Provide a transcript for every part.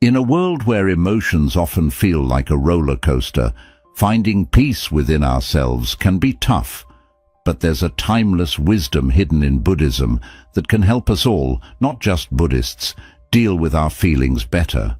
In a world where emotions often feel like a roller coaster, finding peace within ourselves can be tough. But there's a timeless wisdom hidden in Buddhism that can help us all, not just Buddhists, deal with our feelings better.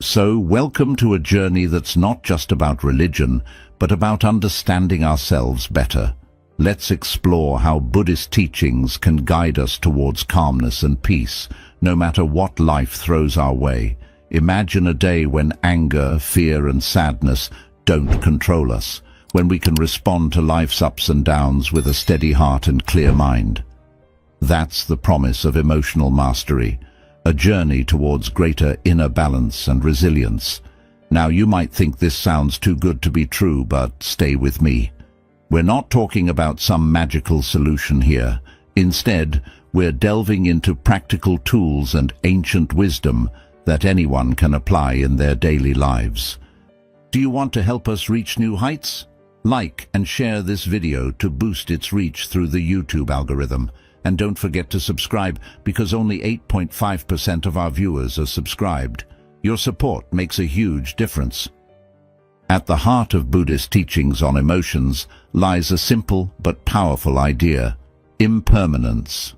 So, welcome to a journey that's not just about religion, but about understanding ourselves better. Let's explore how Buddhist teachings can guide us towards calmness and peace, no matter what life throws our way. Imagine a day when anger, fear and sadness don't control us, when we can respond to life's ups and downs with a steady heart and clear mind. That's the promise of emotional mastery, a journey towards greater inner balance and resilience. Now, you might think this sounds too good to be true, but stay with me. We're not talking about some magical solution here. Instead, we're delving into practical tools and ancient wisdom that anyone can apply in their daily lives. Do you want to help us reach new heights? Like and share this video to boost its reach through the YouTube algorithm. And don't forget to subscribe, because only 8.5% of our viewers are subscribed. Your support makes a huge difference. At the heart of Buddhist teachings on emotions lies a simple but powerful idea: impermanence.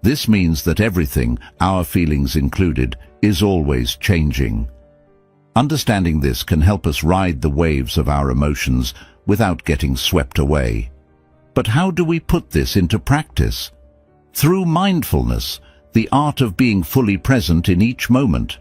This means that everything, our feelings included, is always changing. Understanding this can help us ride the waves of our emotions without getting swept away. But how do we put this into practice? Through mindfulness, the art of being fully present in each moment.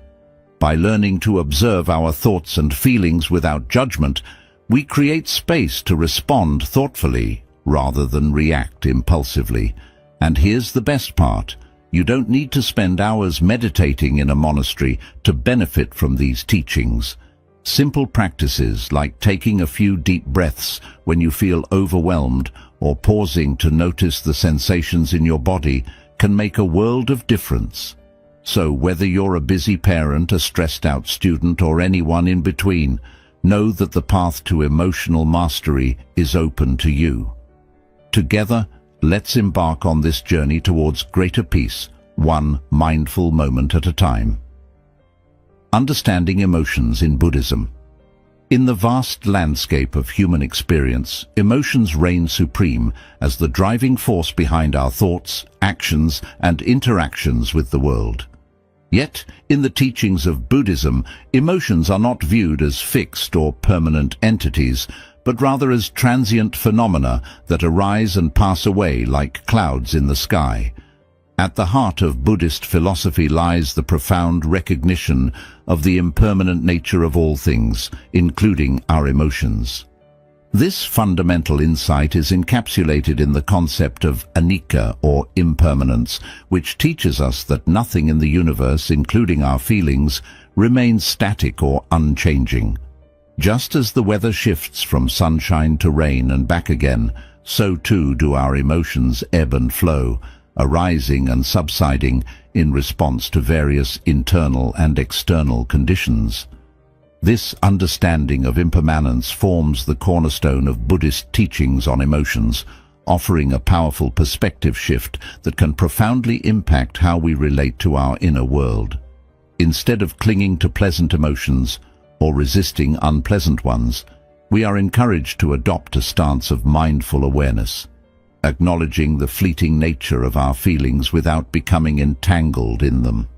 By learning to observe our thoughts and feelings without judgment, we create space to respond thoughtfully rather than react impulsively. And here's the best part: you don't need to spend hours meditating in a monastery to benefit from these teachings. Simple practices like taking a few deep breaths when you feel overwhelmed or pausing to notice the sensations in your body can make a world of difference. So whether you're a busy parent, a stressed-out student, or anyone in between, know that the path to emotional mastery is open to you. Together, let's embark on this journey towards greater peace, one mindful moment at a time. Understanding emotions in Buddhism. In the vast landscape of human experience, emotions reign supreme as the driving force behind our thoughts, actions, and interactions with the world. Yet, in the teachings of Buddhism, emotions are not viewed as fixed or permanent entities, but rather as transient phenomena that arise and pass away like clouds in the sky. At the heart of Buddhist philosophy lies the profound recognition of the impermanent nature of all things, including our emotions. This fundamental insight is encapsulated in the concept of anicca, or impermanence, which teaches us that nothing in the universe, including our feelings, remains static or unchanging. Just as the weather shifts from sunshine to rain and back again, so too do our emotions ebb and flow, arising and subsiding in response to various internal and external conditions. This understanding of impermanence forms the cornerstone of Buddhist teachings on emotions, offering a powerful perspective shift that can profoundly impact how we relate to our inner world. Instead of clinging to pleasant emotions or resisting unpleasant ones, we are encouraged to adopt a stance of mindful awareness, acknowledging the fleeting nature of our feelings without becoming entangled in them.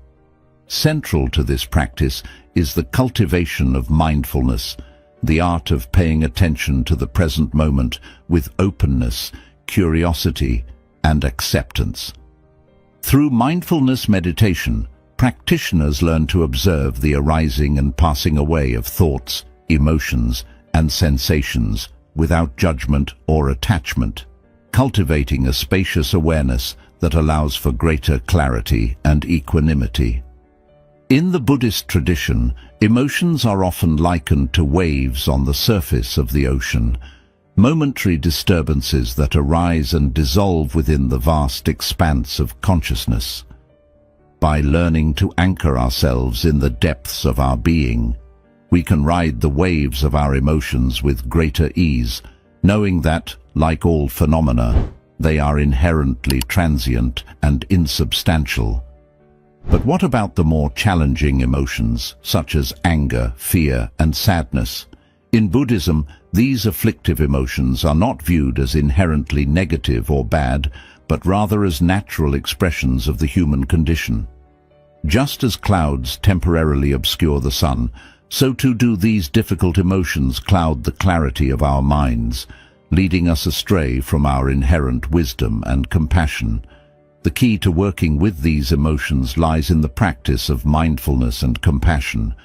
Central to this practice is the cultivation of mindfulness, the art of paying attention to the present moment with openness, curiosity, and acceptance. Through mindfulness meditation, practitioners learn to observe the arising and passing away of thoughts, emotions, and sensations without judgment or attachment, cultivating a spacious awareness that allows for greater clarity and equanimity. In the Buddhist tradition, emotions are often likened to waves on the surface of the ocean, momentary disturbances that arise and dissolve within the vast expanse of consciousness. By learning to anchor ourselves in the depths of our being, we can ride the waves of our emotions with greater ease, knowing that, like all phenomena, they are inherently transient and insubstantial. But what about the more challenging emotions, such as anger, fear, and sadness? In Buddhism, these afflictive emotions are not viewed as inherently negative or bad, but rather as natural expressions of the human condition. Just as clouds temporarily obscure the sun, so too do these difficult emotions cloud the clarity of our minds, leading us astray from our inherent wisdom and compassion. The key to working with these emotions lies in the practice of mindfulness and compassion.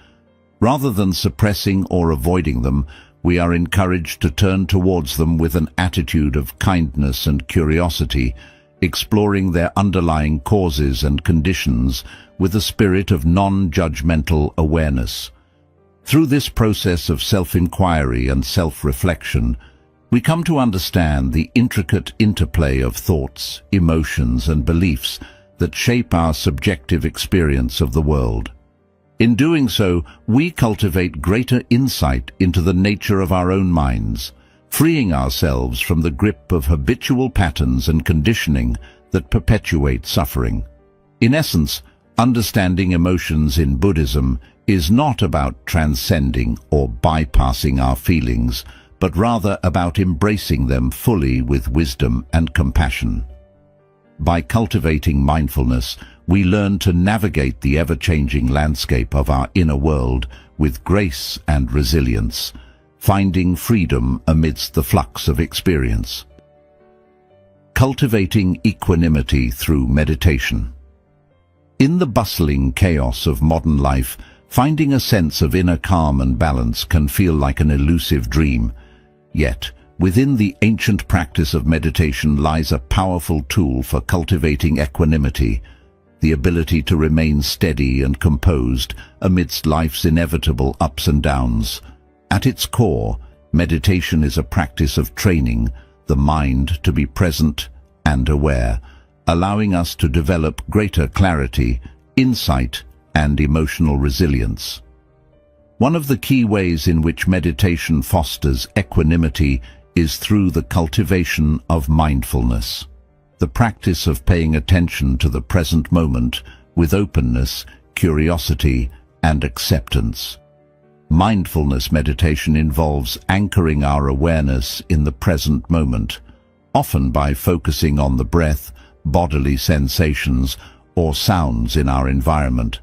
Rather than suppressing or avoiding them, we are encouraged to turn towards them with an attitude of kindness and curiosity, exploring their underlying causes and conditions with a spirit of non-judgmental awareness. Through this process of self-inquiry and self-reflection, we come to understand the intricate interplay of thoughts, emotions, and beliefs that shape our subjective experience of the world. In doing so, we cultivate greater insight into the nature of our own minds, freeing ourselves from the grip of habitual patterns and conditioning that perpetuate suffering. In essence, understanding emotions in Buddhism is not about transcending or bypassing our feelings, but rather about embracing them fully with wisdom and compassion. By cultivating mindfulness, we learn to navigate the ever-changing landscape of our inner world with grace and resilience, finding freedom amidst the flux of experience. Cultivating equanimity through meditation. In the bustling chaos of modern life, finding a sense of inner calm and balance can feel like an elusive dream. Yet, within the ancient practice of meditation lies a powerful tool for cultivating equanimity, the ability to remain steady and composed amidst life's inevitable ups and downs. At its core, meditation is a practice of training the mind to be present and aware, allowing us to develop greater clarity, insight, and emotional resilience. One of the key ways in which meditation fosters equanimity is through the cultivation of mindfulness, the practice of paying attention to the present moment with openness, curiosity, and acceptance. Mindfulness meditation involves anchoring our awareness in the present moment, often by focusing on the breath, bodily sensations, or sounds in our environment.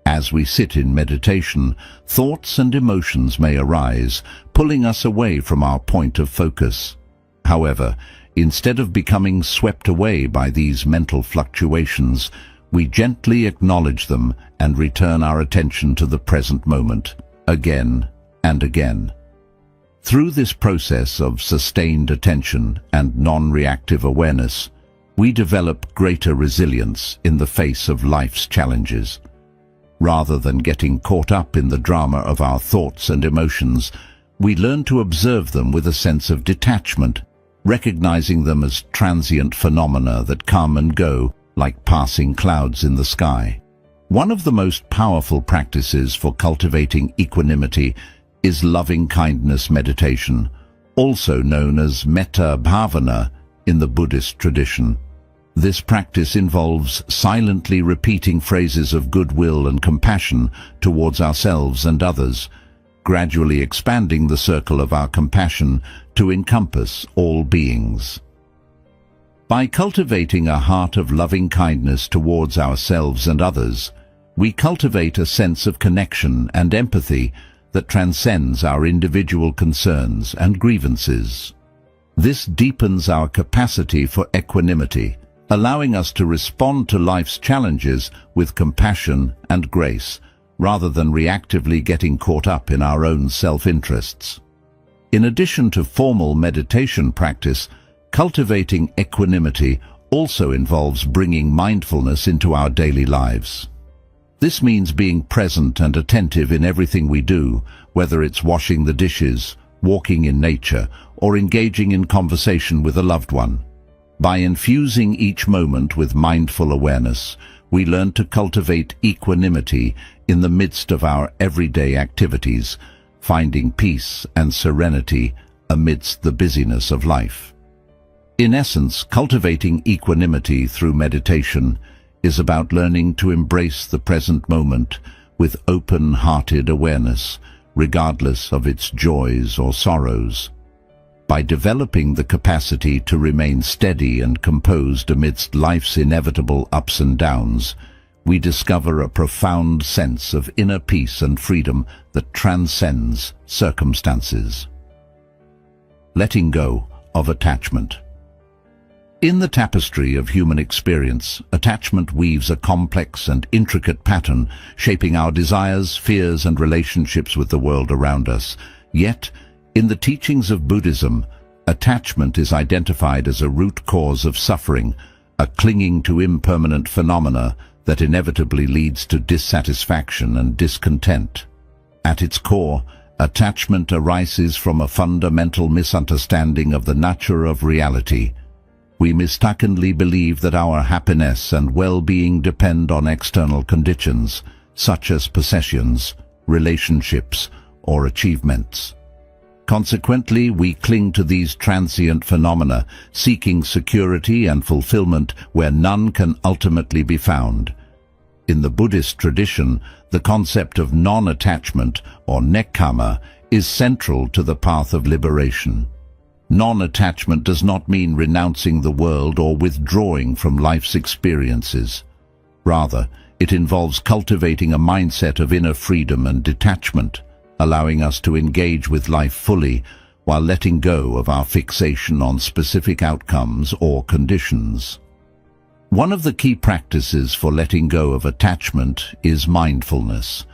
As we sit in meditation, thoughts and emotions may arise, pulling us away from our point of focus. However, instead of becoming swept away by these mental fluctuations, we gently acknowledge them and return our attention to the present moment, again and again. Through this process of sustained attention and non-reactive awareness, we develop greater resilience in the face of life's challenges. Rather than getting caught up in the drama of our thoughts and emotions, we learn to observe them with a sense of detachment, recognizing them as transient phenomena that come and go like passing clouds in the sky. One of the most powerful practices for cultivating equanimity is loving-kindness meditation, also known as metta bhavana in the Buddhist tradition. This practice involves silently repeating phrases of goodwill and compassion towards ourselves and others, gradually expanding the circle of our compassion to encompass all beings. By cultivating a heart of loving kindness towards ourselves and others, we cultivate a sense of connection and empathy that transcends our individual concerns and grievances. This deepens our capacity for equanimity, allowing us to respond to life's challenges with compassion and grace, rather than reactively getting caught up in our own self-interests. In addition to formal meditation practice, cultivating equanimity also involves bringing mindfulness into our daily lives. This means being present and attentive in everything we do, whether it's washing the dishes, walking in nature, or engaging in conversation with a loved one. By infusing each moment with mindful awareness, we learn to cultivate equanimity in the midst of our everyday activities, finding peace and serenity amidst the busyness of life. In essence, cultivating equanimity through meditation is about learning to embrace the present moment with open-hearted awareness, regardless of its joys or sorrows. By developing the capacity to remain steady and composed amidst life's inevitable ups and downs, we discover a profound sense of inner peace and freedom that transcends circumstances. Letting go of attachment. In the tapestry of human experience, attachment weaves a complex and intricate pattern, shaping our desires, fears, and relationships with the world around us. Yet, in the teachings of Buddhism, attachment is identified as a root cause of suffering, a clinging to impermanent phenomena that inevitably leads to dissatisfaction and discontent. At its core, attachment arises from a fundamental misunderstanding of the nature of reality. We mistakenly believe that our happiness and well-being depend on external conditions, such as possessions, relationships, or achievements. Consequently, we cling to these transient phenomena, seeking security and fulfillment where none can ultimately be found. In the Buddhist tradition, the concept of non-attachment, or nekkhamma, is central to the path of liberation. Non-attachment does not mean renouncing the world or withdrawing from life's experiences. Rather, it involves cultivating a mindset of inner freedom and detachment, allowing us to engage with life fully while letting go of our fixation on specific outcomes or conditions. One of the key practices for letting go of attachment is mindfulness,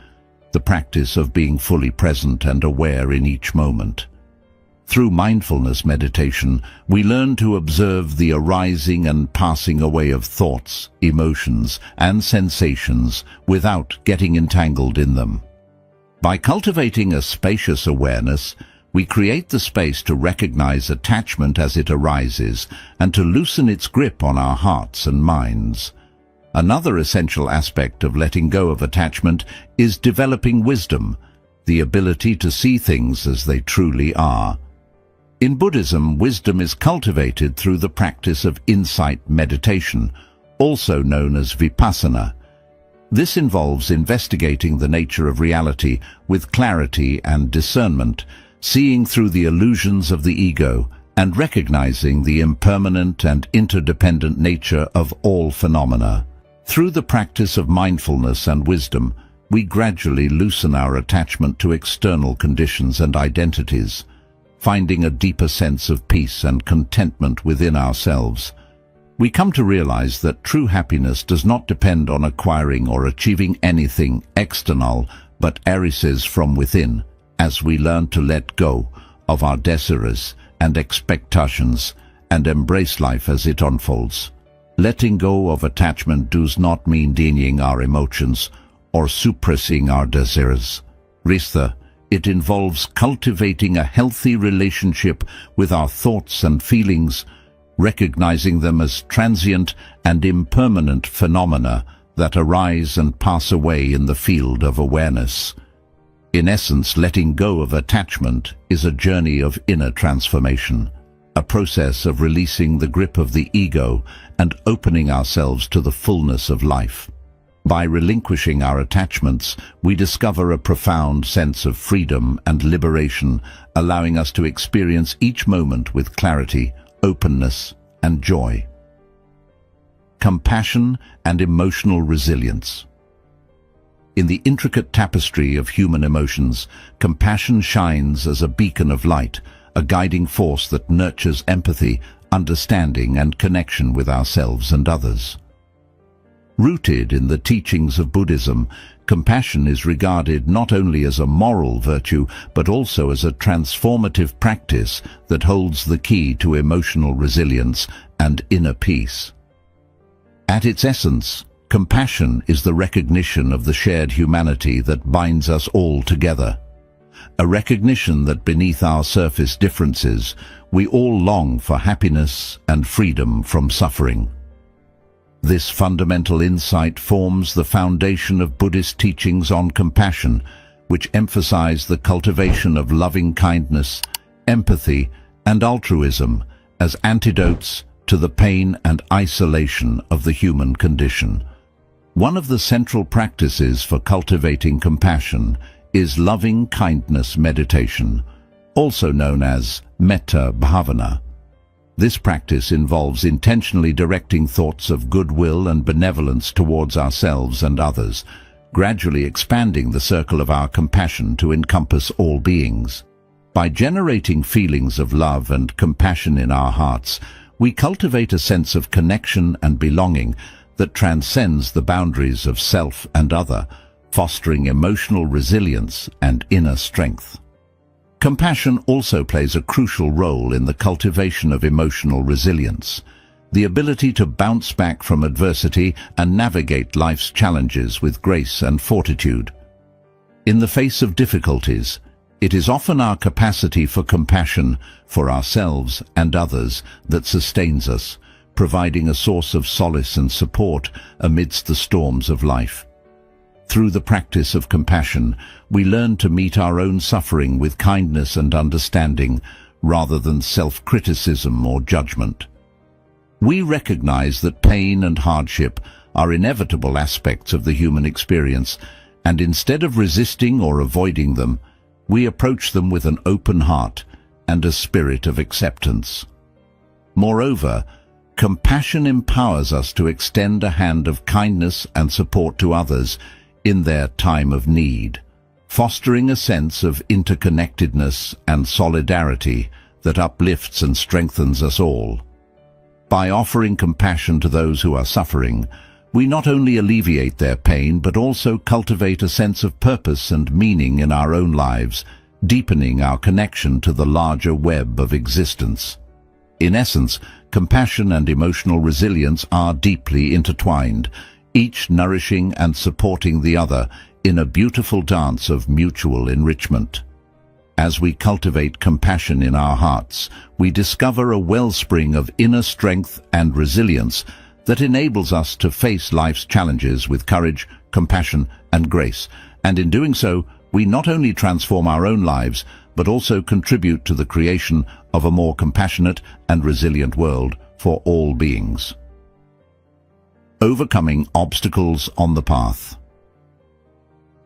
the practice of being fully present and aware in each moment. Through mindfulness meditation, we learn to observe the arising and passing away of thoughts, emotions, and sensations without getting entangled in them. By cultivating a spacious awareness, we create the space to recognize attachment as it arises and to loosen its grip on our hearts and minds. Another essential aspect of letting go of attachment is developing wisdom, the ability to see things as they truly are. In Buddhism, wisdom is cultivated through the practice of insight meditation, also known as vipassana. This involves investigating the nature of reality with clarity and discernment, seeing through the illusions of the ego, and recognizing the impermanent and interdependent nature of all phenomena. Through the practice of mindfulness and wisdom, we gradually loosen our attachment to external conditions and identities, finding a deeper sense of peace and contentment within ourselves. We come to realize that true happiness does not depend on acquiring or achieving anything external, but arises from within, as we learn to let go of our desires and expectations and embrace life as it unfolds. Letting go of attachment does not mean denying our emotions or suppressing our desires. Rather, it involves cultivating a healthy relationship with our thoughts and feelings, recognizing them as transient and impermanent phenomena that arise and pass away in the field of awareness. In essence, letting go of attachment is a journey of inner transformation, a process of releasing the grip of the ego and opening ourselves to the fullness of life. By relinquishing our attachments, we discover a profound sense of freedom and liberation, allowing us to experience each moment with clarity, openness, and joy. Compassion and emotional resilience. In the intricate tapestry of human emotions, compassion shines as a beacon of light, a guiding force that nurtures empathy, understanding, and connection with ourselves and others. Rooted in the teachings of Buddhism, compassion is regarded not only as a moral virtue, but also as a transformative practice that holds the key to emotional resilience and inner peace. At its essence, compassion is the recognition of the shared humanity that binds us all together. A recognition that beneath our surface differences, we all long for happiness and freedom from suffering. This fundamental insight forms the foundation of Buddhist teachings on compassion, which emphasize the cultivation of loving kindness, empathy, and altruism as antidotes to the pain and isolation of the human condition. One of the central practices for cultivating compassion is loving kindness meditation, also known as metta bhavana. This practice involves intentionally directing thoughts of goodwill and benevolence towards ourselves and others, gradually expanding the circle of our compassion to encompass all beings. By generating feelings of love and compassion in our hearts, we cultivate a sense of connection and belonging that transcends the boundaries of self and other, fostering emotional resilience and inner strength. Compassion also plays a crucial role in the cultivation of emotional resilience, the ability to bounce back from adversity and navigate life's challenges with grace and fortitude. In the face of difficulties, it is often our capacity for compassion for ourselves and others that sustains us, providing a source of solace and support amidst the storms of life. Through the practice of compassion, we learn to meet our own suffering with kindness and understanding, rather than self-criticism or judgment. We recognize that pain and hardship are inevitable aspects of the human experience, and instead of resisting or avoiding them, we approach them with an open heart and a spirit of acceptance. Moreover, compassion empowers us to extend a hand of kindness and support to others in their time of need, fostering a sense of interconnectedness and solidarity that uplifts and strengthens us all. By offering compassion to those who are suffering, we not only alleviate their pain but also cultivate a sense of purpose and meaning in our own lives, deepening our connection to the larger web of existence. In essence, compassion and emotional resilience are deeply intertwined, each nourishing and supporting the other in a beautiful dance of mutual enrichment. As we cultivate compassion in our hearts, we discover a wellspring of inner strength and resilience that enables us to face life's challenges with courage, compassion, and grace. And in doing so, we not only transform our own lives, but also contribute to the creation of a more compassionate and resilient world for all beings. Overcoming obstacles on the path.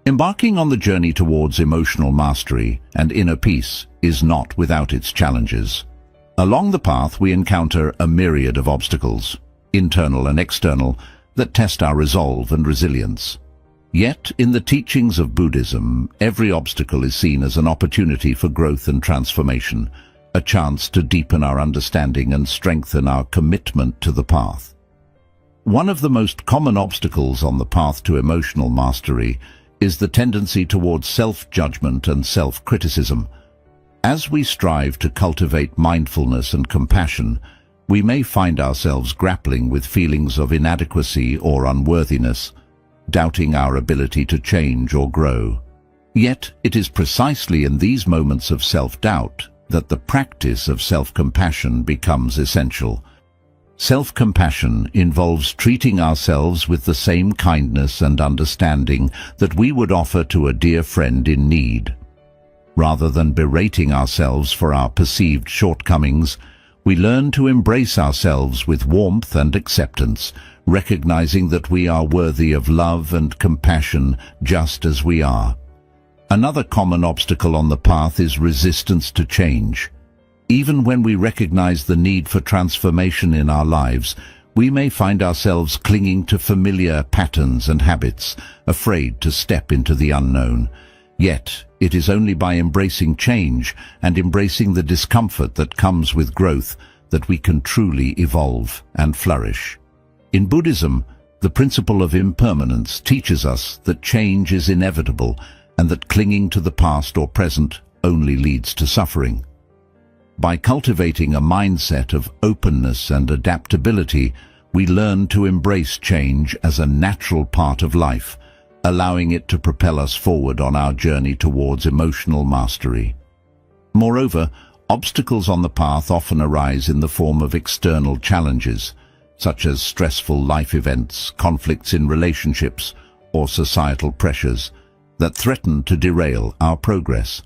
Embarking on the journey towards emotional mastery and inner peace is not without its challenges. Along the path, we encounter a myriad of obstacles, internal and external, that test our resolve and resilience. Yet, in the teachings of Buddhism, every obstacle is seen as an opportunity for growth and transformation, a chance to deepen our understanding and strengthen our commitment to the path. One of the most common obstacles on the path to emotional mastery is the tendency towards self-judgment and self-criticism. As we strive to cultivate mindfulness and compassion, we may find ourselves grappling with feelings of inadequacy or unworthiness, doubting our ability to change or grow. Yet, it is precisely in these moments of self-doubt that the practice of self-compassion becomes essential. Self-compassion involves treating ourselves with the same kindness and understanding that we would offer to a dear friend in need. Rather than berating ourselves for our perceived shortcomings, we learn to embrace ourselves with warmth and acceptance, recognizing that we are worthy of love and compassion just as we are. Another common obstacle on the path is resistance to change. Even when we recognize the need for transformation in our lives, we may find ourselves clinging to familiar patterns and habits, afraid to step into the unknown. Yet, it is only by embracing change and embracing the discomfort that comes with growth that we can truly evolve and flourish. In Buddhism, the principle of impermanence teaches us that change is inevitable and that clinging to the past or present only leads to suffering. By cultivating a mindset of openness and adaptability, we learn to embrace change as a natural part of life, allowing it to propel us forward on our journey towards emotional mastery. Moreover, obstacles on the path often arise in the form of external challenges, such as stressful life events, conflicts in relationships, or societal pressures that threaten to derail our progress.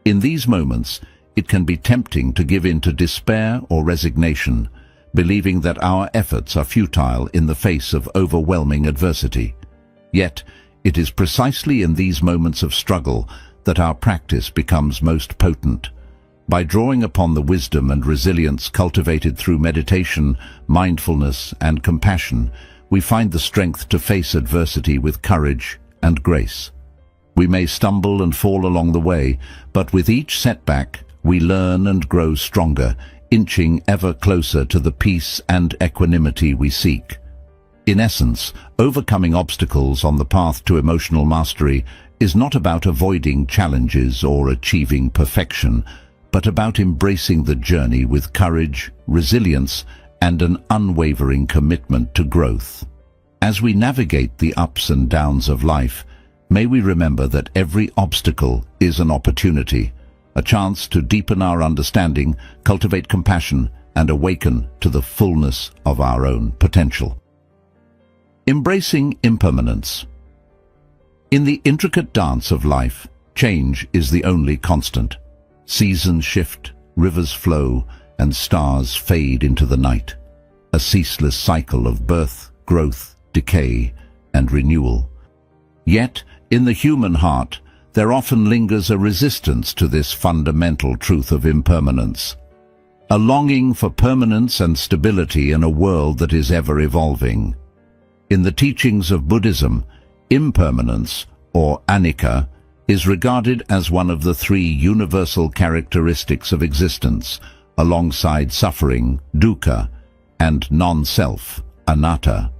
In these moments, it can be tempting to give in to despair or resignation, believing that our efforts are futile in the face of overwhelming adversity. Yet, it is precisely in these moments of struggle that our practice becomes most potent. By drawing upon the wisdom and resilience cultivated through meditation, mindfulness, and compassion, we find the strength to face adversity with courage and grace. We may stumble and fall along the way, but with each setback, we learn and grow stronger, inching ever closer to the peace and equanimity we seek. In essence, overcoming obstacles on the path to emotional mastery is not about avoiding challenges or achieving perfection, but about embracing the journey with courage, resilience, and an unwavering commitment to growth. As we navigate the ups and downs of life, may we remember that every obstacle is an opportunity, a chance to deepen our understanding, cultivate compassion, and awaken to the fullness of our own potential. Embracing impermanence. In the intricate dance of life, change is the only constant. Seasons shift, rivers flow, and stars fade into the night. A ceaseless cycle of birth, growth, decay, and renewal. Yet, in the human heart, there often lingers a resistance to this fundamental truth of impermanence. A longing for permanence and stability in a world that is ever evolving. In the teachings of Buddhism, impermanence, or anicca, is regarded as one of the three universal characteristics of existence, alongside suffering, dukkha, and non-self, anatta.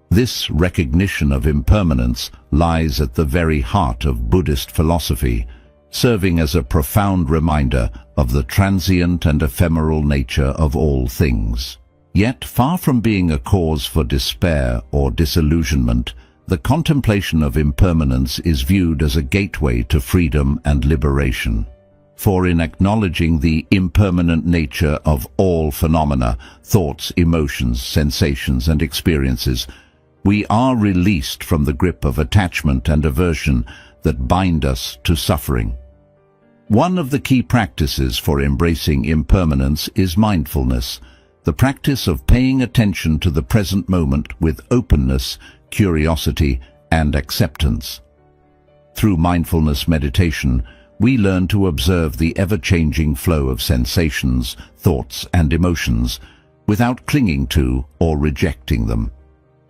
This recognition of impermanence lies at the very heart of Buddhist philosophy, serving as a profound reminder of the transient and ephemeral nature of all things. Yet, far from being a cause for despair or disillusionment, the contemplation of impermanence is viewed as a gateway to freedom and liberation. For in acknowledging the impermanent nature of all phenomena, thoughts, emotions, sensations, and experiences, we are released from the grip of attachment and aversion that bind us to suffering. One of the key practices for embracing impermanence is mindfulness, the practice of paying attention to the present moment with openness, curiosity, and acceptance. Through mindfulness meditation, we learn to observe the ever-changing flow of sensations, thoughts, and emotions without clinging to or rejecting them.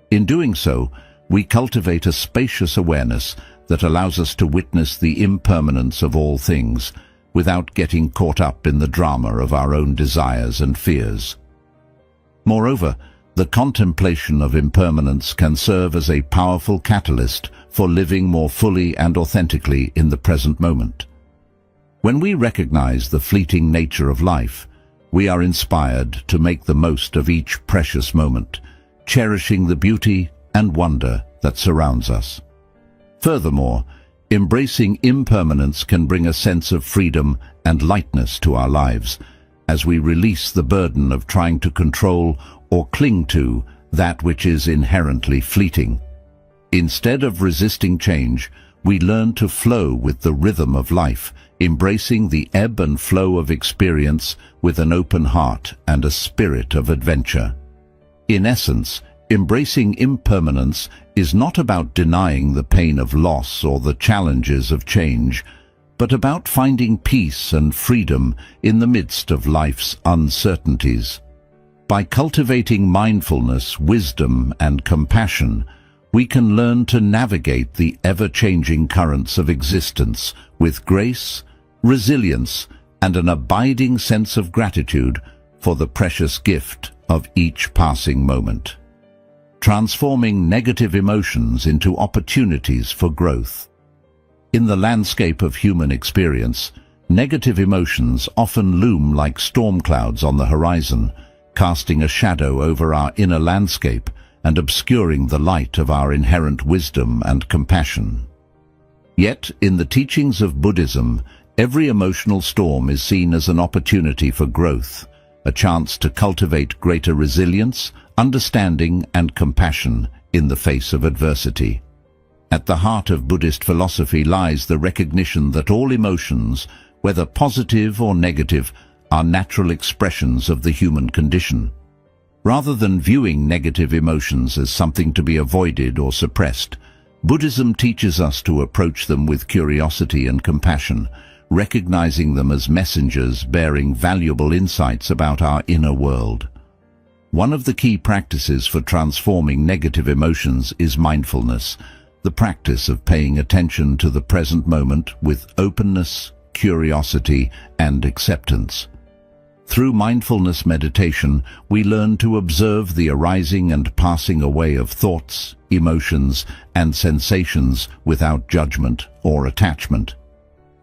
In doing so, we cultivate a spacious awareness that allows us to witness the impermanence of all things without getting caught up in the drama of our own desires and fears. Moreover, the contemplation of impermanence can serve as a powerful catalyst for living more fully and authentically in the present moment. When we recognize the fleeting nature of life, we are inspired to make the most of each precious moment, cherishing the beauty and wonder that surrounds us. Furthermore, embracing impermanence can bring a sense of freedom and lightness to our lives, as we release the burden of trying to control or cling to that which is inherently fleeting. Instead of resisting change, we learn to flow with the rhythm of life, embracing the ebb and flow of experience with an open heart and a spirit of adventure. In essence, embracing impermanence is not about denying the pain of loss or the challenges of change, but about finding peace and freedom in the midst of life's uncertainties. By cultivating mindfulness, wisdom, and compassion, we can learn to navigate the ever-changing currents of existence with grace, resilience, and an abiding sense of gratitude for the precious gift of each passing moment, transforming negative emotions into opportunities for growth. In the landscape of human experience, negative emotions often loom like storm clouds on the horizon, casting a shadow over our inner landscape and obscuring the light of our inherent wisdom and compassion. Yet, in the teachings of Buddhism, every emotional storm is seen as an opportunity for growth, a chance to cultivate greater resilience, understanding, and compassion in the face of adversity. At the heart of Buddhist philosophy lies the recognition that all emotions, whether positive or negative, are natural expressions of the human condition. Rather than viewing negative emotions as something to be avoided or suppressed, Buddhism teaches us to approach them with curiosity and compassion, recognizing them as messengers bearing valuable insights about our inner world. One of the key practices for transforming negative emotions is mindfulness, the practice of paying attention to the present moment with openness, curiosity, and acceptance. Through mindfulness meditation, we learn to observe the arising and passing away of thoughts, emotions, and sensations without judgment or attachment.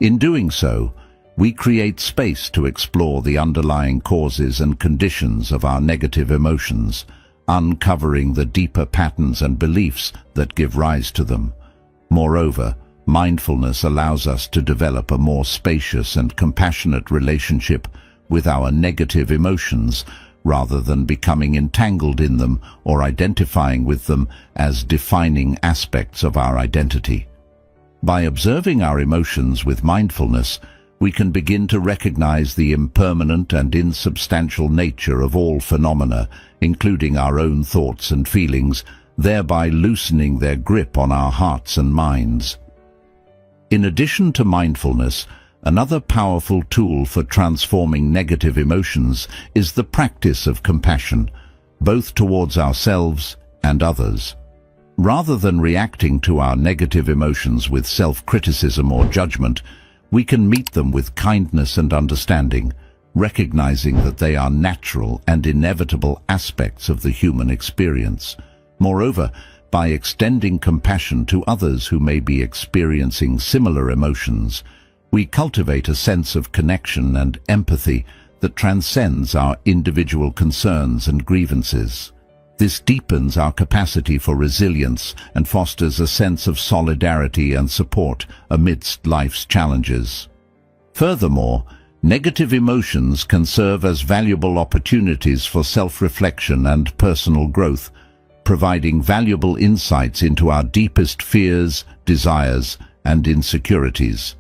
In doing so, we create space to explore the underlying causes and conditions of our negative emotions, uncovering the deeper patterns and beliefs that give rise to them. Moreover, mindfulness allows us to develop a more spacious and compassionate relationship with our negative emotions, rather than becoming entangled in them or identifying with them as defining aspects of our identity. By observing our emotions with mindfulness, we can begin to recognize the impermanent and insubstantial nature of all phenomena, including our own thoughts and feelings, thereby loosening their grip on our hearts and minds. In addition to mindfulness, another powerful tool for transforming negative emotions is the practice of compassion, both towards ourselves and others. Rather than reacting to our negative emotions with self-criticism or judgment, we can meet them with kindness and understanding, recognizing that they are natural and inevitable aspects of the human experience. Moreover, by extending compassion to others who may be experiencing similar emotions, we cultivate a sense of connection and empathy that transcends our individual concerns and grievances. This deepens our capacity for resilience and fosters a sense of solidarity and support amidst life's challenges. Furthermore, negative emotions can serve as valuable opportunities for self-reflection and personal growth, providing valuable insights into our deepest fears, desires, and insecurities.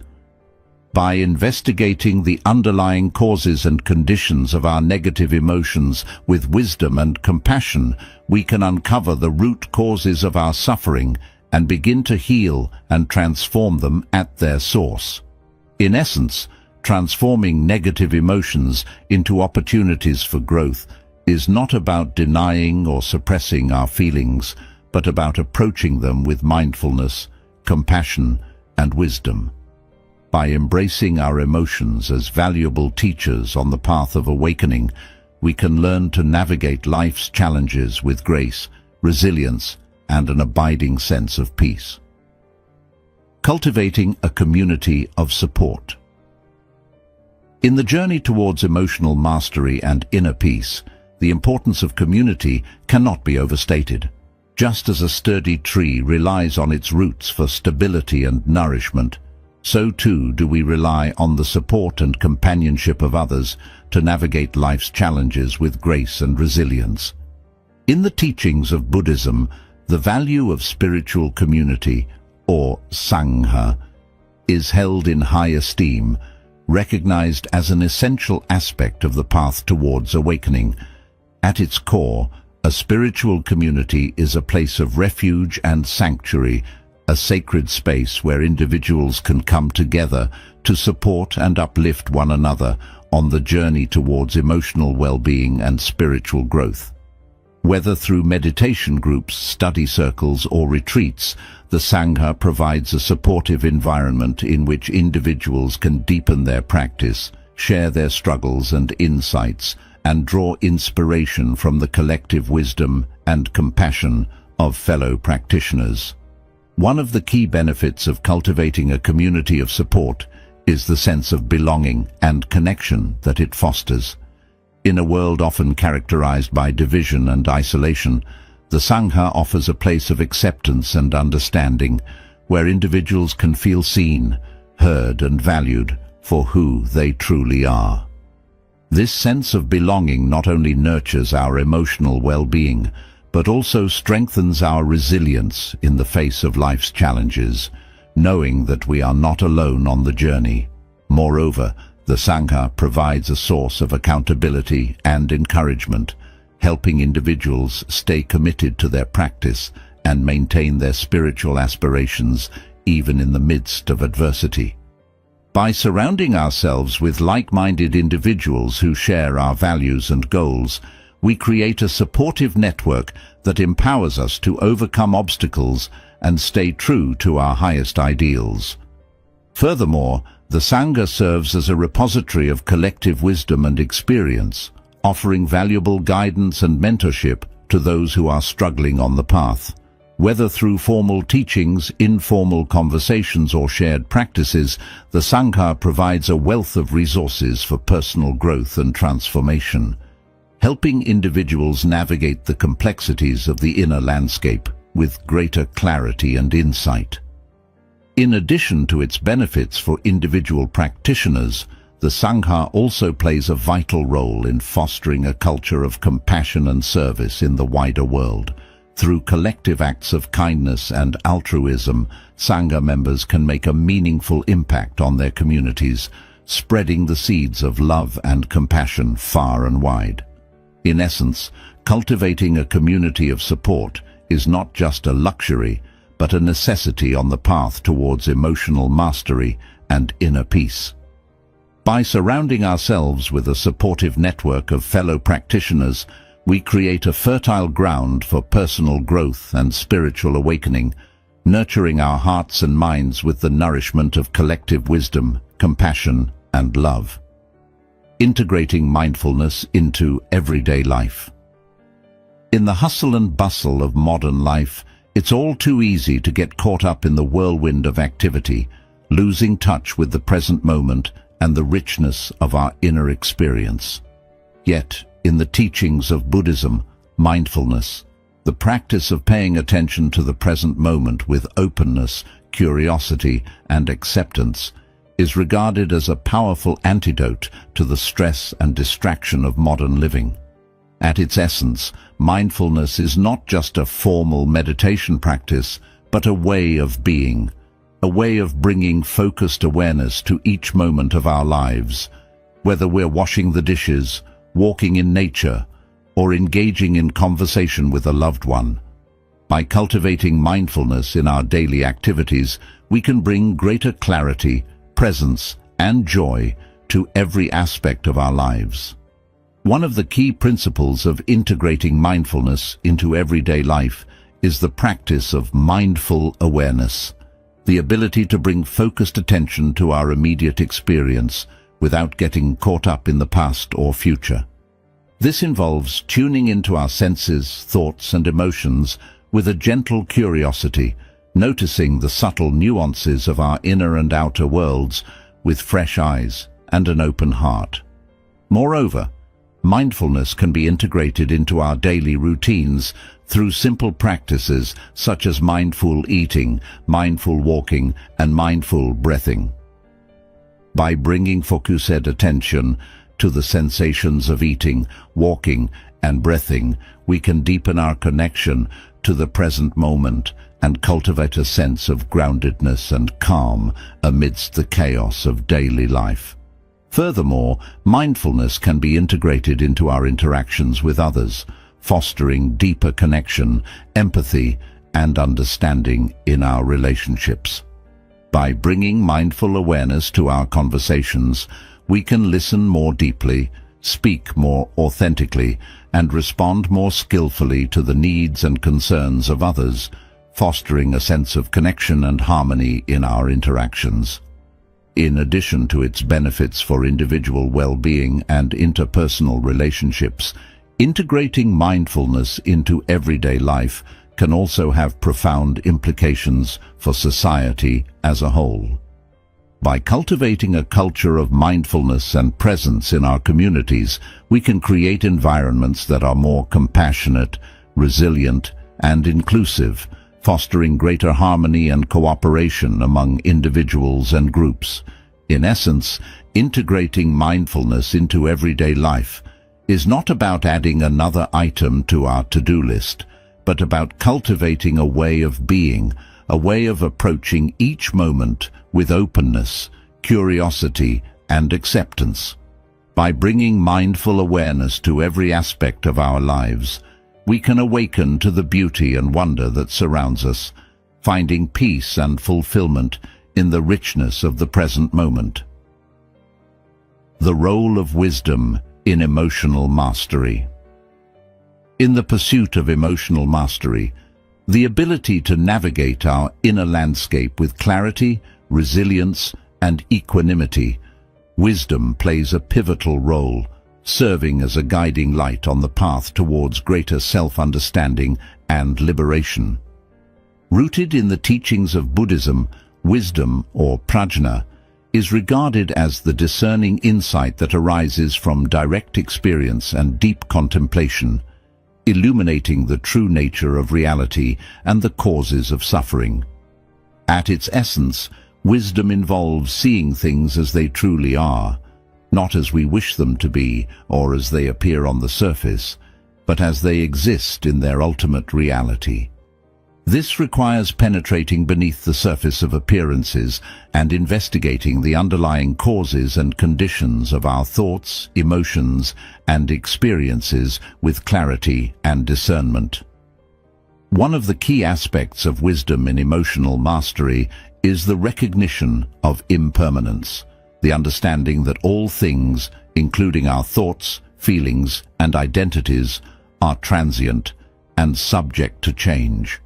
By investigating the underlying causes and conditions of our negative emotions with wisdom and compassion, we can uncover the root causes of our suffering and begin to heal and transform them at their source. In essence, transforming negative emotions into opportunities for growth is not about denying or suppressing our feelings, but about approaching them with mindfulness, compassion, and wisdom. By embracing our emotions as valuable teachers on the path of awakening, we can learn to navigate life's challenges with grace, resilience, and an abiding sense of peace. Cultivating a community of support. In the journey towards emotional mastery and inner peace, the importance of community cannot be overstated. Just as a sturdy tree relies on its roots for stability and nourishment, so too do we rely on the support and companionship of others to navigate life's challenges with grace and resilience. In the teachings of Buddhism, the value of spiritual community, or Sangha, is held in high esteem, recognized as an essential aspect of the path towards awakening. At its core, a spiritual community is a place of refuge and sanctuary, a sacred space where individuals can come together to support and uplift one another on the journey towards emotional well-being and spiritual growth. Whether through meditation groups, study circles, or retreats, the Sangha provides a supportive environment in which individuals can deepen their practice, share their struggles and insights, and draw inspiration from the collective wisdom and compassion of fellow practitioners. One of the key benefits of cultivating a community of support is the sense of belonging and connection that it fosters. In a world often characterized by division and isolation, the Sangha offers a place of acceptance and understanding, where individuals can feel seen, heard, and valued for who they truly are. This sense of belonging not only nurtures our emotional well-being, but also strengthens our resilience in the face of life's challenges, knowing that we are not alone on the journey. Moreover, the Sangha provides a source of accountability and encouragement, helping individuals stay committed to their practice and maintain their spiritual aspirations even in the midst of adversity. By surrounding ourselves with like-minded individuals who share our values and goals, we create a supportive network that empowers us to overcome obstacles and stay true to our highest ideals. Furthermore, the Sangha serves as a repository of collective wisdom and experience, offering valuable guidance and mentorship to those who are struggling on the path. Whether through formal teachings, informal conversations, or shared practices, the Sangha provides a wealth of resources for personal growth and transformation, helping individuals navigate the complexities of the inner landscape with greater clarity and insight. In addition to its benefits for individual practitioners, the Sangha also plays a vital role in fostering a culture of compassion and service in the wider world. Through collective acts of kindness and altruism, Sangha members can make a meaningful impact on their communities, spreading the seeds of love and compassion far and wide. In essence, cultivating a community of support is not just a luxury, but a necessity on the path towards emotional mastery and inner peace. By surrounding ourselves with a supportive network of fellow practitioners, we create a fertile ground for personal growth and spiritual awakening, nurturing our hearts and minds with the nourishment of collective wisdom, compassion, and love. Integrating mindfulness into everyday life. In the hustle and bustle of modern life, it's all too easy to get caught up in the whirlwind of activity, losing touch with the present moment and the richness of our inner experience. Yet, in the teachings of Buddhism, mindfulness, the practice of paying attention to the present moment with openness, curiosity, and acceptance, is regarded as a powerful antidote to the stress and distraction of modern living. At its essence, mindfulness is not just a formal meditation practice, but a way of being, a way of bringing focused awareness to each moment of our lives, whether we're washing the dishes, walking in nature, or engaging in conversation with a loved one. By cultivating mindfulness in our daily activities, we can bring greater clarity, presence, and joy to every aspect of our lives. One of the key principles of integrating mindfulness into everyday life is the practice of mindful awareness, the ability to bring focused attention to our immediate experience without getting caught up in the past or future. This involves tuning into our senses, thoughts, and emotions with a gentle curiosity, noticing the subtle nuances of our inner and outer worlds with fresh eyes and an open heart. Moreover, mindfulness can be integrated into our daily routines through simple practices such as mindful eating, mindful walking, and mindful breathing. By bringing focused attention to the sensations of eating, walking, and breathing, we can deepen our connection to the present moment and cultivate a sense of groundedness and calm amidst the chaos of daily life. Furthermore, mindfulness can be integrated into our interactions with others, fostering deeper connection, empathy, and understanding in our relationships. By bringing mindful awareness to our conversations, we can listen more deeply, speak more authentically, and respond more skillfully to the needs and concerns of others, fostering a sense of connection and harmony in our interactions. In addition to its benefits for individual well-being and interpersonal relationships, integrating mindfulness into everyday life can also have profound implications for society as a whole. By cultivating a culture of mindfulness and presence in our communities, we can create environments that are more compassionate, resilient, and inclusive, fostering greater harmony and cooperation among individuals and groups. In essence, integrating mindfulness into everyday life is not about adding another item to our to-do list, but about cultivating a way of being, a way of approaching each moment with openness, curiosity, and acceptance. By bringing mindful awareness to every aspect of our lives, we can awaken to the beauty and wonder that surrounds us, finding peace and fulfillment in the richness of the present moment. The role of wisdom in emotional mastery. In the pursuit of emotional mastery, the ability to navigate our inner landscape with clarity, resilience, and equanimity, wisdom plays a pivotal role, serving as a guiding light on the path towards greater self-understanding and liberation. Rooted in the teachings of Buddhism, wisdom, or prajna, is regarded as the discerning insight that arises from direct experience and deep contemplation, illuminating the true nature of reality and the causes of suffering. At its essence, wisdom involves seeing things as they truly are, not as we wish them to be or as they appear on the surface, but as they exist in their ultimate reality. This requires penetrating beneath the surface of appearances and investigating the underlying causes and conditions of our thoughts, emotions, and experiences with clarity and discernment. One of the key aspects of wisdom in emotional mastery is the recognition of impermanence, the understanding that all things, including our thoughts, feelings, and identities, are transient and subject to change.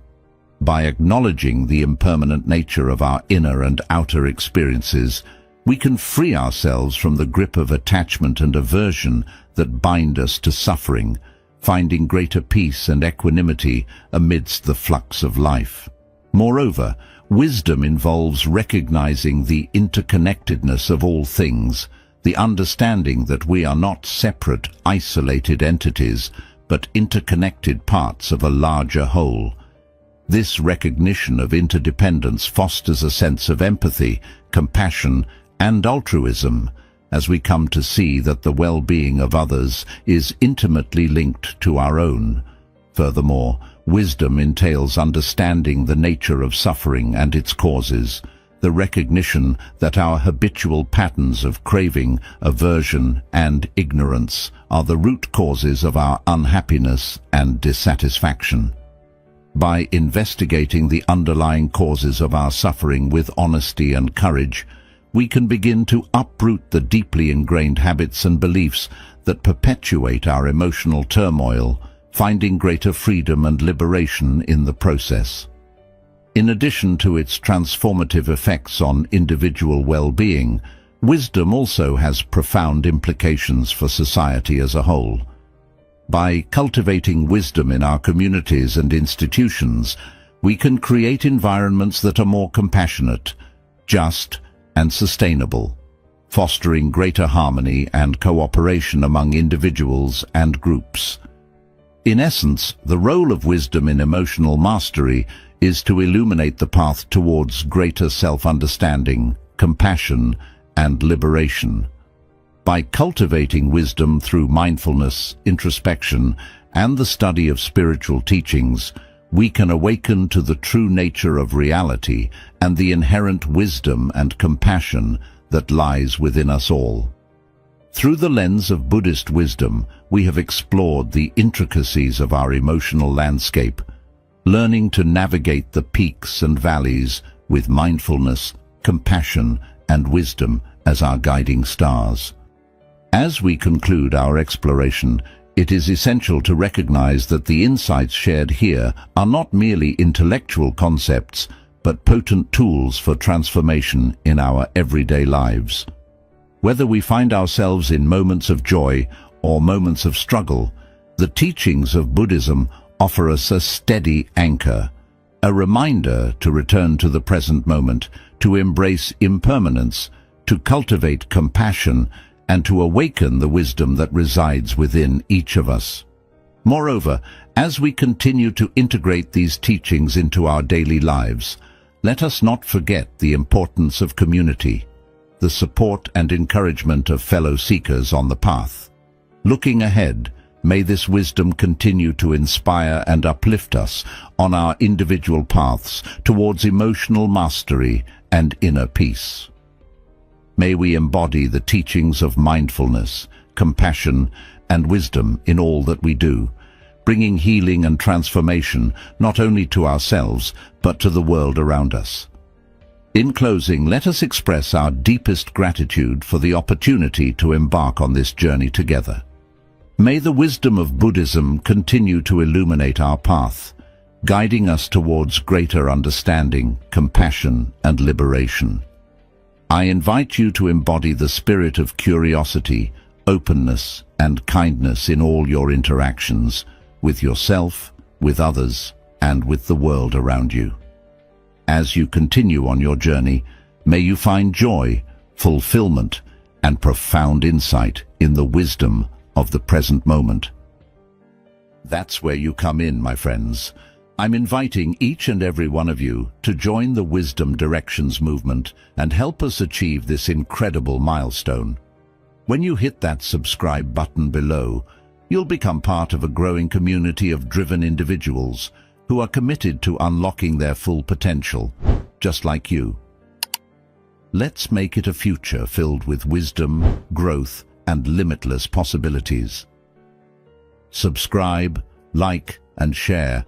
By acknowledging the impermanent nature of our inner and outer experiences, we can free ourselves from the grip of attachment and aversion that bind us to suffering, finding greater peace and equanimity amidst the flux of life. Moreover, wisdom involves recognizing the interconnectedness of all things, the understanding that we are not separate, isolated entities, but interconnected parts of a larger whole. This recognition of interdependence fosters a sense of empathy, compassion, and altruism, as we come to see that the well-being of others is intimately linked to our own. Furthermore, wisdom entails understanding the nature of suffering and its causes, the recognition that our habitual patterns of craving, aversion, and ignorance are the root causes of our unhappiness and dissatisfaction. By investigating the underlying causes of our suffering with honesty and courage, we can begin to uproot the deeply ingrained habits and beliefs that perpetuate our emotional turmoil, finding greater freedom and liberation in the process. In addition to its transformative effects on individual well-being, wisdom also has profound implications for society as a whole. By cultivating wisdom in our communities and institutions, we can create environments that are more compassionate, just, and sustainable, fostering greater harmony and cooperation among individuals and groups. In essence, the role of wisdom in emotional mastery is to illuminate the path towards greater self-understanding, compassion, and liberation. By cultivating wisdom through mindfulness, introspection, and the study of spiritual teachings, we can awaken to the true nature of reality and the inherent wisdom and compassion that lies within us all. Through the lens of Buddhist wisdom, we have explored the intricacies of our emotional landscape, learning to navigate the peaks and valleys with mindfulness, compassion, and wisdom as our guiding stars. As we conclude our exploration, it is essential to recognize that the insights shared here are not merely intellectual concepts, but potent tools for transformation in our everyday lives. Whether we find ourselves in moments of joy or moments of struggle, the teachings of Buddhism offer us a steady anchor, a reminder to return to the present moment, to embrace impermanence, to cultivate compassion, and to awaken the wisdom that resides within each of us. Moreover, as we continue to integrate these teachings into our daily lives, let us not forget the importance of community, the support and encouragement of fellow seekers on the path. Looking ahead, may this wisdom continue to inspire and uplift us on our individual paths towards emotional mastery and inner peace. May we embody the teachings of mindfulness, compassion, and wisdom in all that we do, bringing healing and transformation not only to ourselves, but to the world around us. In closing, let us express our deepest gratitude for the opportunity to embark on this journey together. May the wisdom of Buddhism continue to illuminate our path, guiding us towards greater understanding, compassion, and liberation. I invite you to embody the spirit of curiosity, openness, and kindness in all your interactions, with yourself, with others, and with the world around you. As you continue on your journey, may you find joy, fulfillment, and profound insight in the wisdom of the present moment. That's where you come in, my friends. I'm inviting each and every one of you to join the Wisdom Directions movement and help us achieve this incredible milestone. When you hit that subscribe button below, you'll become part of a growing community of driven individuals who are committed to unlocking their full potential, just like you. Let's make it a future filled with wisdom, growth, and limitless possibilities. Subscribe, like, and share,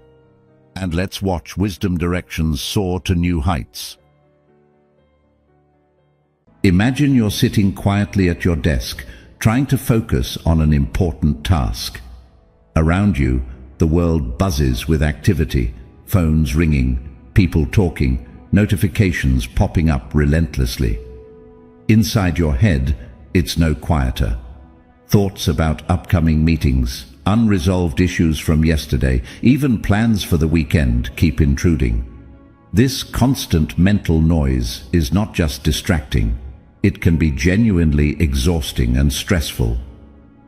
and let's watch Wisdom Directions soar to new heights. Imagine you're sitting quietly at your desk, trying to focus on an important task. Around you, the world buzzes with activity, phones ringing, people talking, notifications popping up relentlessly. Inside your head, it's no quieter. Thoughts about upcoming meetings, unresolved issues from yesterday, even plans for the weekend keep intruding. This constant mental noise is not just distracting, it can be genuinely exhausting and stressful.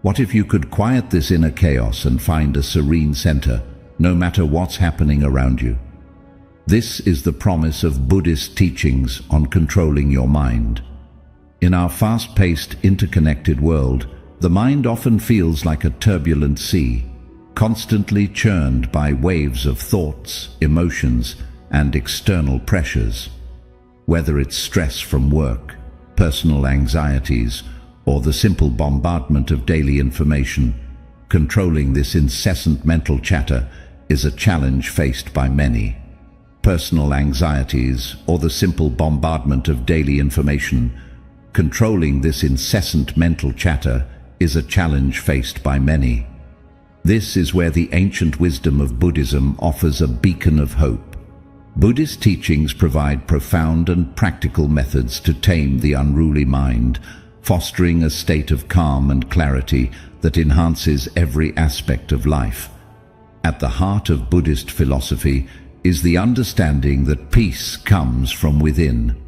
What if you could quiet this inner chaos and find a serene center, no matter what's happening around you? This is the promise of Buddhist teachings on controlling your mind. In our fast-paced, interconnected world, the mind often feels like a turbulent sea, constantly churned by waves of thoughts, emotions, and external pressures. Whether it's stress from work, personal anxieties, or the simple bombardment of daily information, controlling this incessant mental chatter is a challenge faced by many. Personal anxieties, or the simple bombardment of daily information, controlling this incessant mental chatter is a challenge faced by many. This is where the ancient wisdom of Buddhism offers a beacon of hope. Buddhist teachings provide profound and practical methods to tame the unruly mind, fostering a state of calm and clarity that enhances every aspect of life. At the heart of Buddhist philosophy is the understanding that peace comes from within.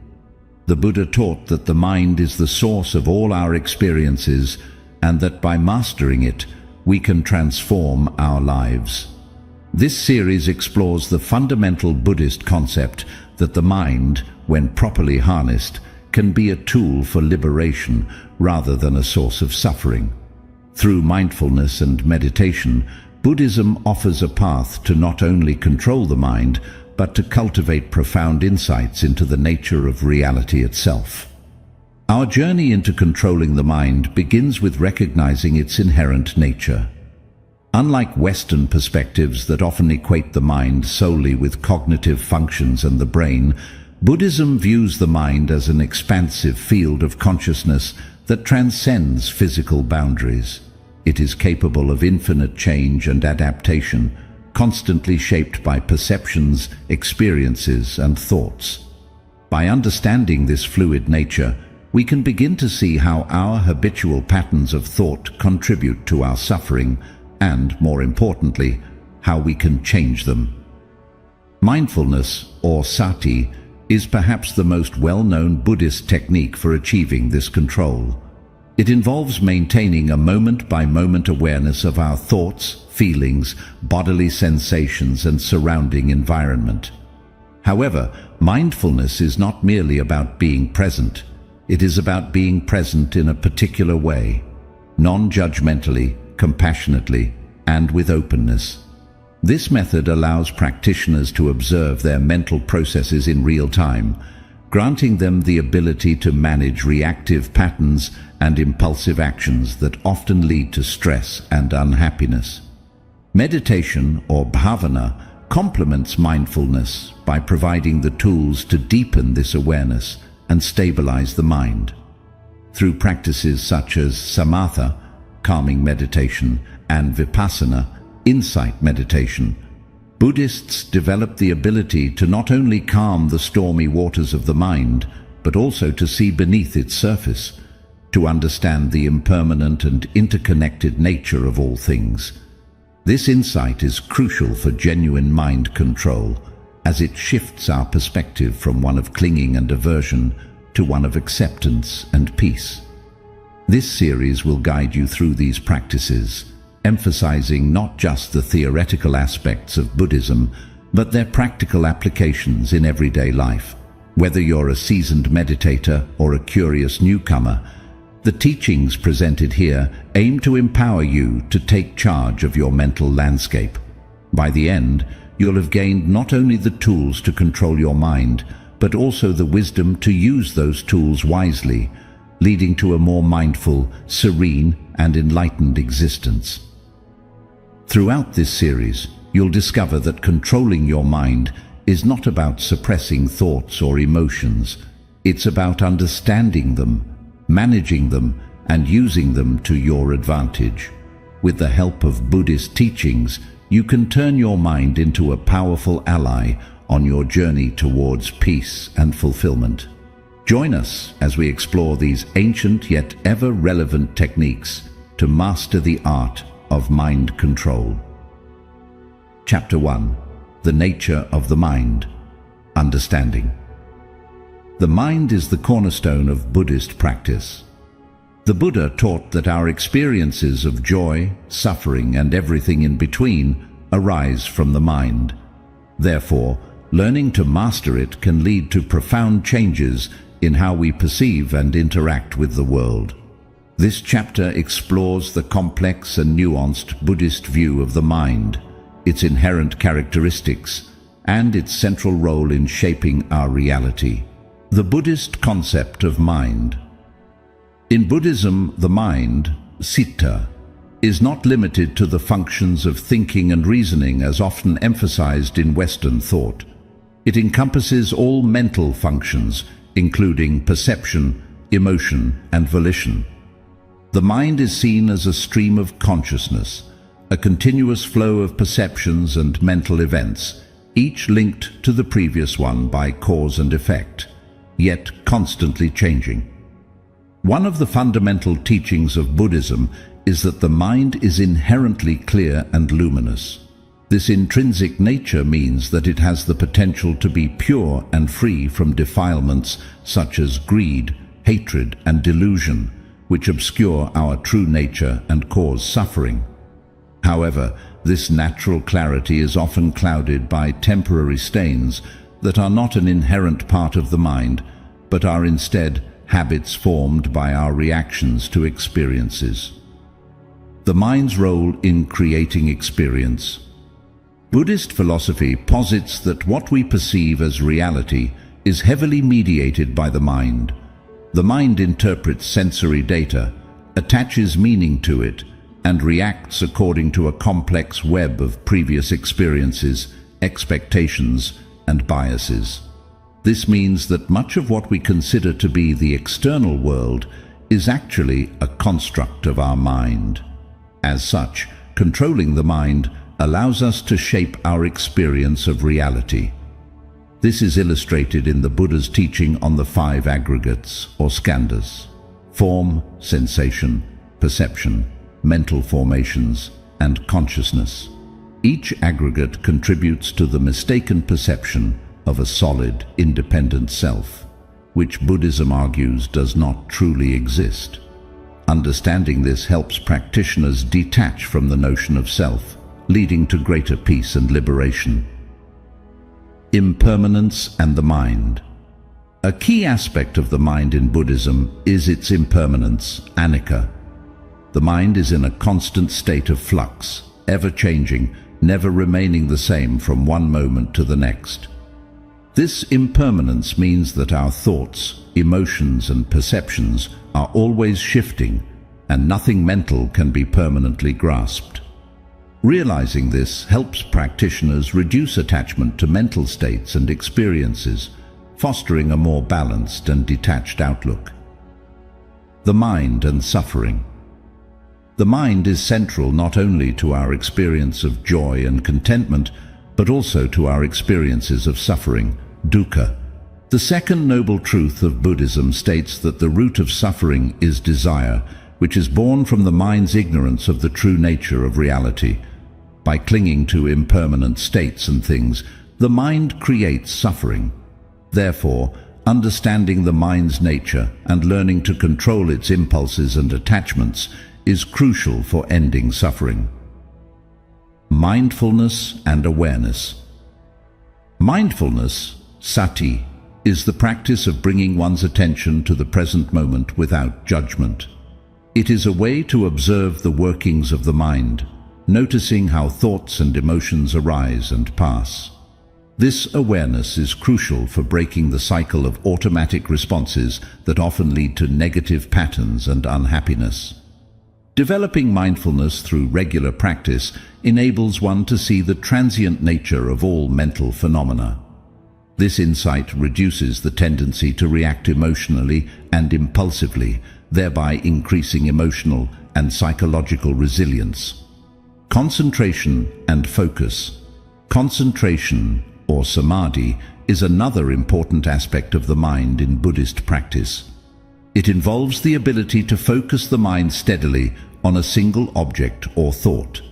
The Buddha taught that the mind is the source of all our experiences, and that by mastering it, we can transform our lives. This series explores the fundamental Buddhist concept that the mind, when properly harnessed, can be a tool for liberation rather than a source of suffering. Through mindfulness and meditation, Buddhism offers a path to not only control the mind, but to cultivate profound insights into the nature of reality itself. Our journey into controlling the mind begins with recognizing its inherent nature. Unlike Western perspectives that often equate the mind solely with cognitive functions and the brain, Buddhism views the mind as an expansive field of consciousness that transcends physical boundaries. It is capable of infinite change and adaptation, constantly shaped by perceptions, experiences, and thoughts. By understanding this fluid nature, we can begin to see how our habitual patterns of thought contribute to our suffering and, more importantly, how we can change them. Mindfulness, or sati, is perhaps the most well-known Buddhist technique for achieving this control. It involves maintaining a moment-by-moment awareness of our thoughts, feelings, bodily sensations, and surrounding environment. However, mindfulness is not merely about being present. It is about being present in a particular way, non-judgmentally, compassionately, and with openness. This method allows practitioners to observe their mental processes in real time, granting them the ability to manage reactive patterns and impulsive actions that often lead to stress and unhappiness. Meditation, or bhavana, complements mindfulness by providing the tools to deepen this awareness and stabilize the mind. Through practices such as samatha, calming meditation, and vipassana, insight meditation, Buddhists develop the ability to not only calm the stormy waters of the mind, but also to see beneath its surface, to understand the impermanent and interconnected nature of all things. This insight is crucial for genuine mind control, as it shifts our perspective from one of clinging and aversion to one of acceptance and peace. This series will guide you through these practices, emphasizing not just the theoretical aspects of Buddhism, but their practical applications in everyday life. Whether you're a seasoned meditator or a curious newcomer, the teachings presented here aim to empower you to take charge of your mental landscape. By the end, you'll have gained not only the tools to control your mind, but also the wisdom to use those tools wisely, leading to a more mindful, serene, and enlightened existence. Throughout this series, you'll discover that controlling your mind is not about suppressing thoughts or emotions. It's about understanding them, managing them, and using them to your advantage. With the help of Buddhist teachings, you can turn your mind into a powerful ally on your journey towards peace and fulfillment. Join us as we explore these ancient yet ever-relevant techniques to master the art of mind control. Chapter 1. The Nature of the Mind. Understanding. The mind is the cornerstone of Buddhist practice. The Buddha taught that our experiences of joy, suffering, and everything in between arise from the mind. Therefore, learning to master it can lead to profound changes in how we perceive and interact with the world. This chapter explores the complex and nuanced Buddhist view of the mind, its inherent characteristics, and its central role in shaping our reality. The Buddhist concept of mind. In Buddhism, the mind, citta, is not limited to the functions of thinking and reasoning as often emphasized in Western thought. It encompasses all mental functions, including perception, emotion, and volition. The mind is seen as a stream of consciousness, a continuous flow of perceptions and mental events, each linked to the previous one by cause and effect, yet constantly changing. One of the fundamental teachings of Buddhism is that the mind is inherently clear and luminous. This intrinsic nature means that it has the potential to be pure and free from defilements such as greed, hatred, and delusion, which obscure our true nature and cause suffering. However, this natural clarity is often clouded by temporary stains that are not an inherent part of the mind, but are instead habits formed by our reactions to experiences. The mind's role in creating experience. Buddhist philosophy posits that what we perceive as reality is heavily mediated by the mind. The mind interprets sensory data, attaches meaning to it, and reacts according to a complex web of previous experiences, expectations, and biases. This means that much of what we consider to be the external world is actually a construct of our mind. As such, controlling the mind allows us to shape our experience of reality. This is illustrated in the Buddha's teaching on the 5 aggregates, or skandhas: form, sensation, perception, mental formations, and consciousness. Each aggregate contributes to the mistaken perception of a solid, independent self, which Buddhism argues does not truly exist. Understanding this helps practitioners detach from the notion of self, leading to greater peace and liberation. Impermanence and the mind. A key aspect of the mind in Buddhism is its impermanence, anicca. The mind is in a constant state of flux, ever changing, never remaining the same from one moment to the next. This impermanence means that our thoughts, emotions and perceptions are always shifting, and nothing mental can be permanently grasped. Realizing this helps practitioners reduce attachment to mental states and experiences, fostering a more balanced and detached outlook. The mind and suffering. The mind is central not only to our experience of joy and contentment, but also to our experiences of suffering, dukkha. The second noble truth of Buddhism states that the root of suffering is desire, which is born from the mind's ignorance of the true nature of reality. By clinging to impermanent states and things, the mind creates suffering. Therefore, understanding the mind's nature and learning to control its impulses and attachments is crucial for ending suffering. Mindfulness and awareness. Mindfulness, sati, is the practice of bringing one's attention to the present moment without judgment. It is a way to observe the workings of the mind, noticing how thoughts and emotions arise and pass. This awareness is crucial for breaking the cycle of automatic responses that often lead to negative patterns and unhappiness. Developing mindfulness through regular practice enables one to see the transient nature of all mental phenomena. This insight reduces the tendency to react emotionally and impulsively, thereby increasing emotional and psychological resilience. Concentration and focus. Concentration, or samadhi, is another important aspect of the mind in Buddhist practice. It involves the ability to focus the mind steadily on a single object or thought.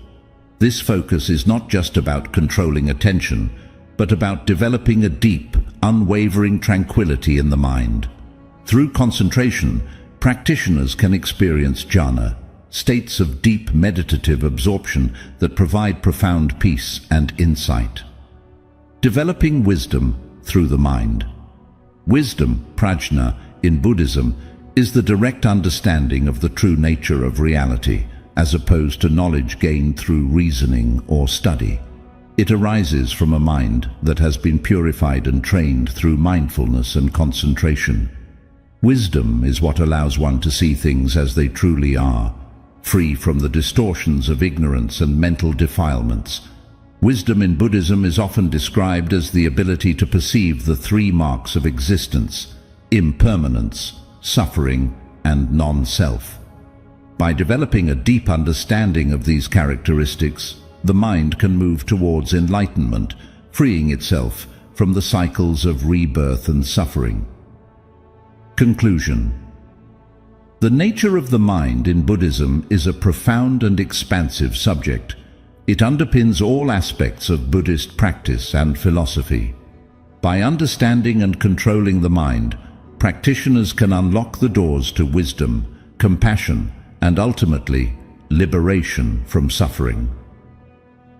This focus is not just about controlling attention, but about developing a deep, unwavering tranquility in the mind. Through concentration, practitioners can experience jhana, states of deep meditative absorption that provide profound peace and insight. Developing wisdom through the mind. Wisdom, prajna, in Buddhism, is the direct understanding of the true nature of reality, as opposed to knowledge gained through reasoning or study. It arises from a mind that has been purified and trained through mindfulness and concentration. Wisdom is what allows one to see things as they truly are, free from the distortions of ignorance and mental defilements. Wisdom in Buddhism is often described as the ability to perceive the three marks of existence: impermanence, suffering, and non-self. By developing a deep understanding of these characteristics, the mind can move towards enlightenment, freeing itself from the cycles of rebirth and suffering. Conclusion. The nature of the mind in Buddhism is a profound and expansive subject. It underpins all aspects of Buddhist practice and philosophy. By understanding and controlling the mind, practitioners can unlock the doors to wisdom, compassion, and ultimately, liberation from suffering.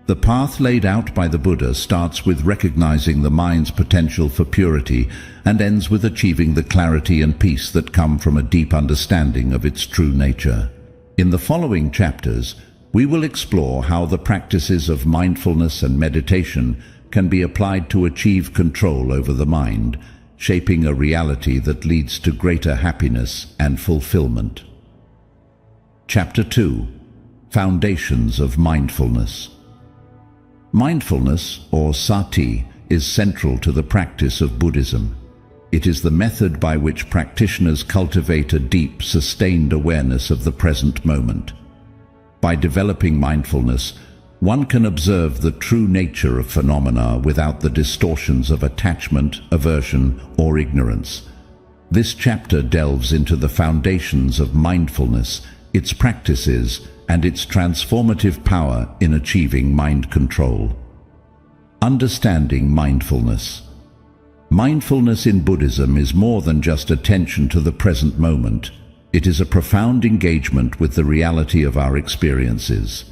The path laid out by the Buddha starts with recognizing the mind's potential for purity and ends with achieving the clarity and peace that come from a deep understanding of its true nature. In the following chapters, we will explore how the practices of mindfulness and meditation can be applied to achieve control over the mind, shaping a reality that leads to greater happiness and fulfillment. Chapter 2. Foundations of Mindfulness. Mindfulness, or sati, is central to the practice of Buddhism. It is the method by which practitioners cultivate a deep, sustained awareness of the present moment. By developing mindfulness, one can observe the true nature of phenomena without the distortions of attachment, aversion, or ignorance. This chapter delves into the foundations of mindfulness, its practices, and its transformative power in achieving mind control. Understanding mindfulness. Mindfulness in Buddhism is more than just attention to the present moment. It is a profound engagement with the reality of our experiences.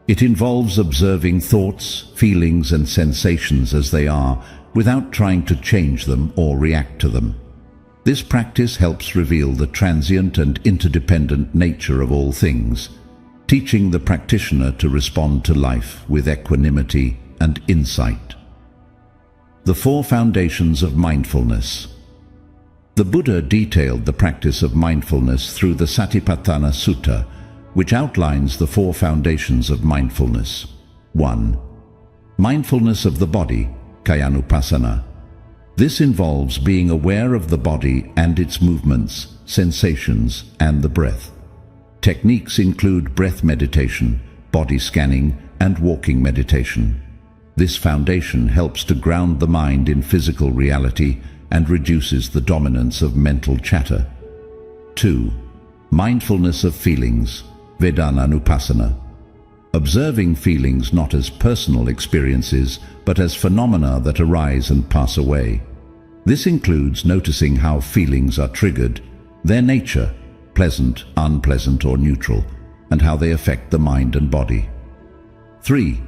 It involves observing thoughts, feelings, and sensations as they are, without trying to change them or react to them. This practice helps reveal the transient and interdependent nature of all things, teaching the practitioner to respond to life with equanimity and insight. The four foundations of mindfulness. The Buddha detailed the practice of mindfulness through the Satipatthana Sutta, which outlines the four foundations of mindfulness. 1. Mindfulness of the body, Kayanupassana. This involves being aware of the body and its movements, sensations, and the breath. Techniques include breath meditation, body scanning, and walking meditation. This foundation helps to ground the mind in physical reality and reduces the dominance of mental chatter. 2. Mindfulness of feelings, Vedananupassana. Observing feelings not as personal experiences, but as phenomena that arise and pass away. This includes noticing how feelings are triggered, their nature, pleasant, unpleasant, or neutral, and how they affect the mind and body. 3.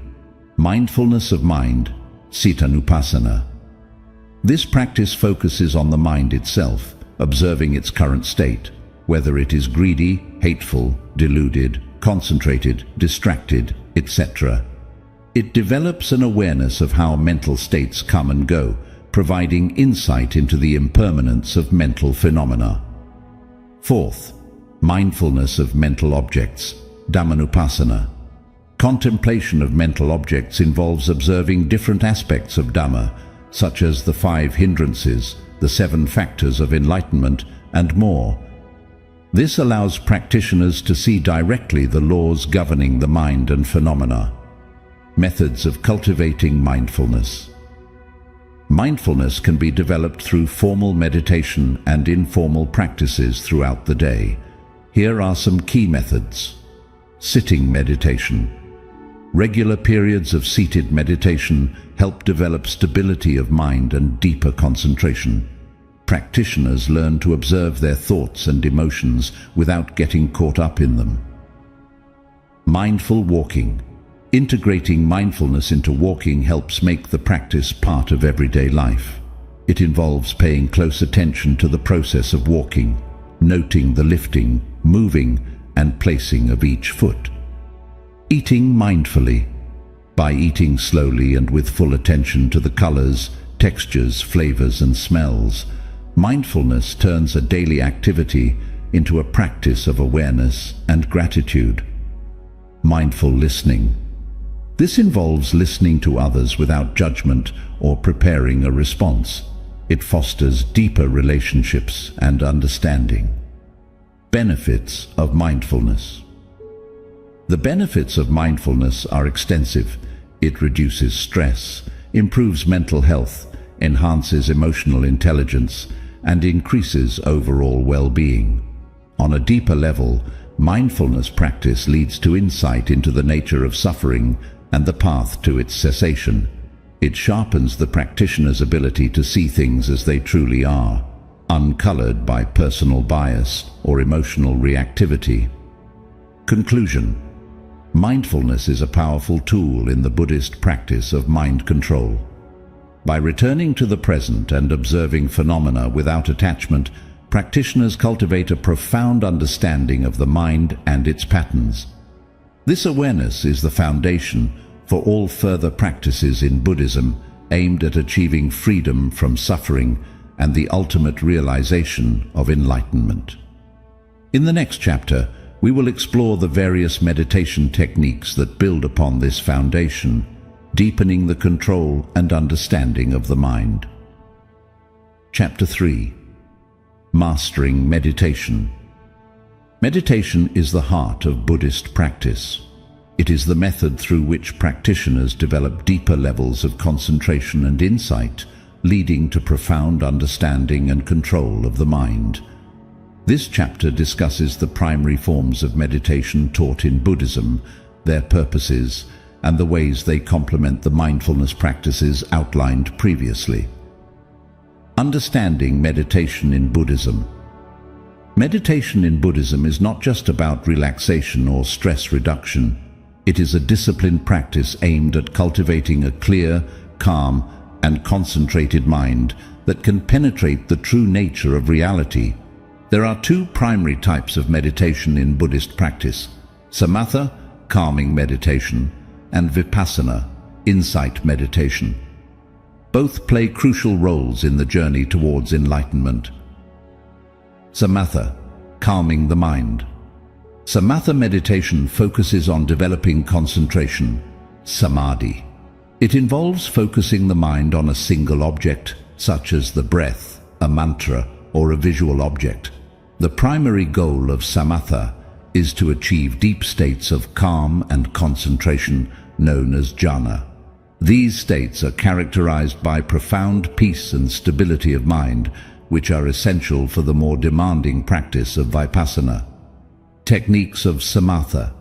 Mindfulness of mind, Cittanupassana. This practice focuses on the mind itself, observing its current state, whether it is greedy, hateful, deluded, concentrated, distracted, etc. It develops an awareness of how mental states come and go, providing insight into the impermanence of mental phenomena. 4th, mindfulness of mental objects, Dhammanupassana. Contemplation of mental objects involves observing different aspects of Dhamma, such as the 5 hindrances, the 7 factors of enlightenment, and more. This allows practitioners to see directly the laws governing the mind and phenomena. Methods of cultivating mindfulness. Mindfulness can be developed through formal meditation and informal practices throughout the day. Here are some key methods. Sitting meditation. Regular periods of seated meditation help develop stability of mind and deeper concentration. Practitioners learn to observe their thoughts and emotions without getting caught up in them. Mindful walking. Integrating mindfulness into walking helps make the practice part of everyday life. It involves paying close attention to the process of walking, noting the lifting, moving, and placing of each foot. Eating mindfully. By eating slowly and with full attention to the colors, textures, flavors, and smells, mindfulness turns a daily activity into a practice of awareness and gratitude. Mindful listening. This involves listening to others without judgment or preparing a response. It fosters deeper relationships and understanding. Benefits of mindfulness. The benefits of mindfulness are extensive. It reduces stress, improves mental health, enhances emotional intelligence, and increases overall well-being. On a deeper level, mindfulness practice leads to insight into the nature of suffering and the path to its cessation. It sharpens the practitioner's ability to see things as they truly are, uncolored by personal bias or emotional reactivity. Conclusion. Mindfulness is a powerful tool in the Buddhist practice of mind control. By returning to the present and observing phenomena without attachment, practitioners cultivate a profound understanding of the mind and its patterns. This awareness is the foundation for all further practices in Buddhism aimed at achieving freedom from suffering and the ultimate realization of enlightenment. In the next chapter, we will explore the various meditation techniques that build upon this foundation, deepening the control and understanding of the mind. Chapter 3. Mastering Meditation. Meditation is the heart of Buddhist practice. It is the method through which practitioners develop deeper levels of concentration and insight, leading to profound understanding and control of the mind. This chapter discusses the primary forms of meditation taught in Buddhism, their purposes, and the ways they complement the mindfulness practices outlined previously. Understanding meditation in Buddhism. Meditation in Buddhism is not just about relaxation or stress reduction. It is a disciplined practice aimed at cultivating a clear, calm, and concentrated mind that can penetrate the true nature of reality. There are 2 primary types of meditation in Buddhist practice: samatha, calming meditation, and vipassana, insight meditation. Both play crucial roles in the journey towards enlightenment. Samatha, calming the mind. Samatha meditation focuses on developing concentration, samadhi. It involves focusing the mind on a single object, such as the breath, a mantra, or a visual object. The primary goal of samatha is to achieve deep states of calm and concentration, known as jhana. These states are characterized by profound peace and stability of mind, which are essential for the more demanding practice of vipassana. Techniques of samatha.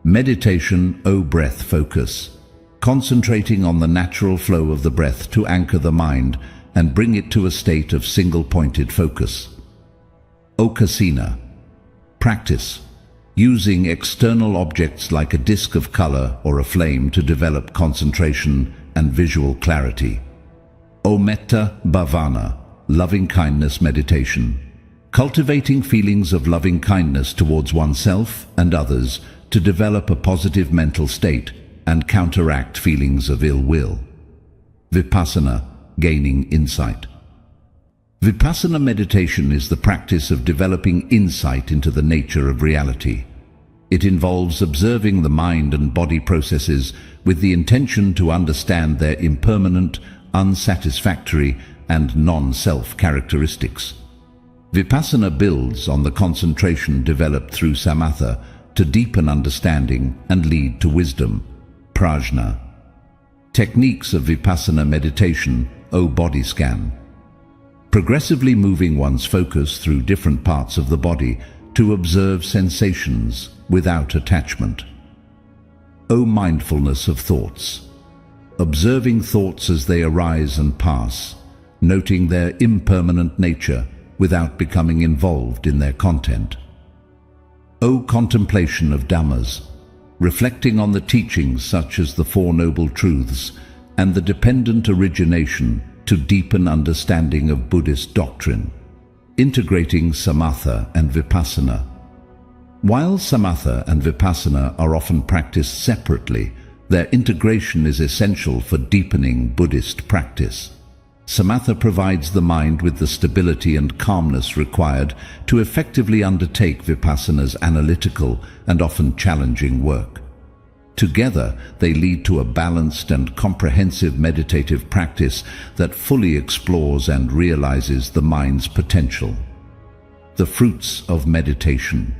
Meditation, O breath focus. Concentrating on the natural flow of the breath to anchor the mind and bring it to a state of single-pointed focus. Okasina. Practice. Using external objects like a disk of color or a flame to develop concentration and visual clarity. Ometta bhavana. Loving-kindness meditation. Cultivating feelings of loving-kindness towards oneself and others to develop a positive mental state and counteract feelings of ill will. Vipassana, gaining insight. Vipassana meditation is the practice of developing insight into the nature of reality. It involves observing the mind and body processes with the intention to understand their impermanent, unsatisfactory, and non-self characteristics. Vipassana builds on the concentration developed through samatha to deepen understanding and lead to wisdom, prajna. Techniques of vipassana meditation, O body scan. Progressively moving one's focus through different parts of the body to observe sensations without attachment. O mindfulness of thoughts. Observing thoughts as they arise and pass, noting their impermanent nature without becoming involved in their content. O contemplation of Dhammas, reflecting on the teachings such as the Four Noble Truths and the dependent origination to deepen understanding of Buddhist doctrine. Integrating samatha and vipassana. While samatha and vipassana are often practiced separately, their integration is essential for deepening Buddhist practice. Samatha provides the mind with the stability and calmness required to effectively undertake vipassana's analytical and often challenging work. Together, they lead to a balanced and comprehensive meditative practice that fully explores and realizes the mind's potential. The fruits of meditation.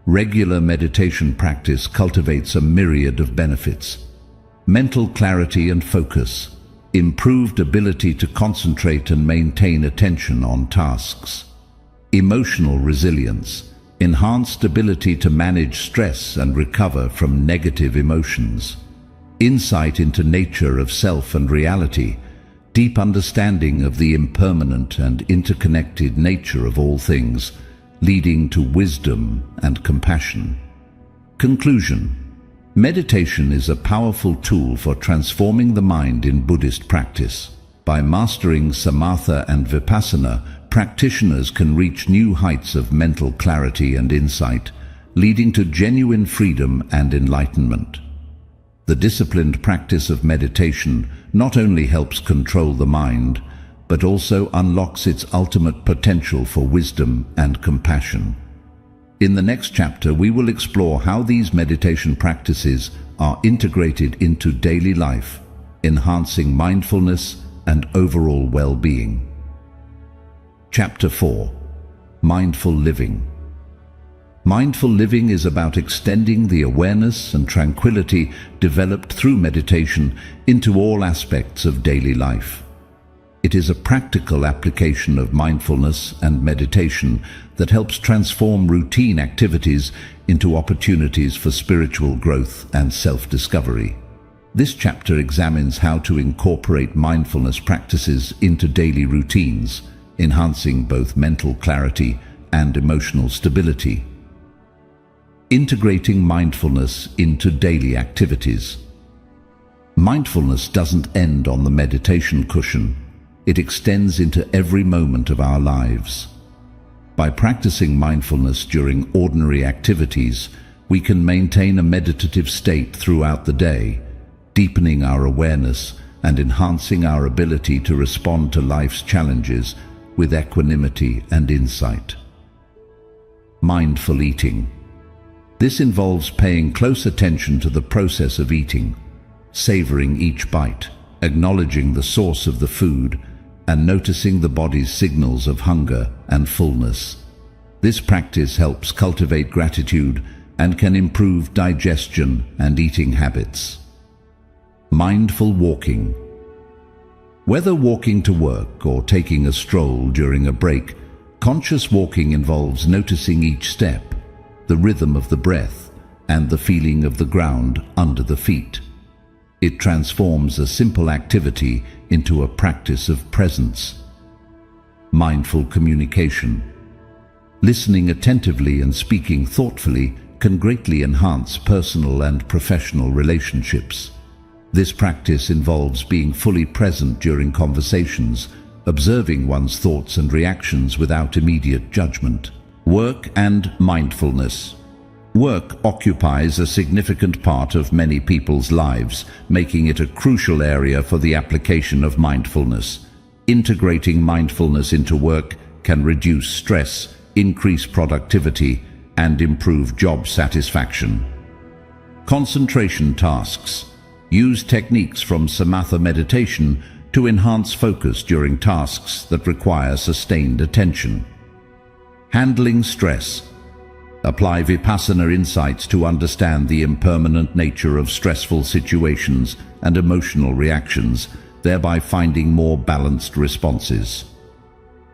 Regular meditation practice cultivates a myriad of benefits. Mental clarity and focus. Improved ability to concentrate and maintain attention on tasks. Emotional resilience. Enhanced ability to manage stress and recover from negative emotions. Insight into nature of self and reality. Deep understanding of the impermanent and interconnected nature of all things, leading to wisdom and compassion. Conclusion. Meditation is a powerful tool for transforming the mind in Buddhist practice. By mastering samatha and vipassana, practitioners can reach new heights of mental clarity and insight, leading to genuine freedom and enlightenment. The disciplined practice of meditation not only helps control the mind, but also unlocks its ultimate potential for wisdom and compassion. In the next chapter, we will explore how these meditation practices are integrated into daily life, enhancing mindfulness and overall well-being. Chapter 4. Mindful Living. Mindful living is about extending the awareness and tranquility developed through meditation into all aspects of daily life. It is a practical application of mindfulness and meditation that helps transform routine activities into opportunities for spiritual growth and self-discovery. This chapter examines how to incorporate mindfulness practices into daily routines, enhancing both mental clarity and emotional stability. Integrating mindfulness into daily activities. Mindfulness doesn't end on the meditation cushion. It extends into every moment of our lives. By practicing mindfulness during ordinary activities, we can maintain a meditative state throughout the day, deepening our awareness and enhancing our ability to respond to life's challenges with equanimity and insight. Mindful eating. This involves paying close attention to the process of eating, savoring each bite, acknowledging the source of the food, and noticing the body's signals of hunger and fullness. This practice helps cultivate gratitude and can improve digestion and eating habits. Mindful walking. Whether walking to work or taking a stroll during a break, conscious walking involves noticing each step, the rhythm of the breath, and the feeling of the ground under the feet. It transforms a simple activity into a practice of presence. Mindful communication. Listening attentively and speaking thoughtfully can greatly enhance personal and professional relationships. This practice involves being fully present during conversations, observing one's thoughts and reactions without immediate judgment. Work and mindfulness. Work occupies a significant part of many people's lives, making it a crucial area for the application of mindfulness. Integrating mindfulness into work can reduce stress, increase productivity, and improve job satisfaction. Concentration tasks. Use techniques from samatha meditation to enhance focus during tasks that require sustained attention. Handling stress. Apply Vipassana insights to understand the impermanent nature of stressful situations and emotional reactions, thereby finding more balanced responses.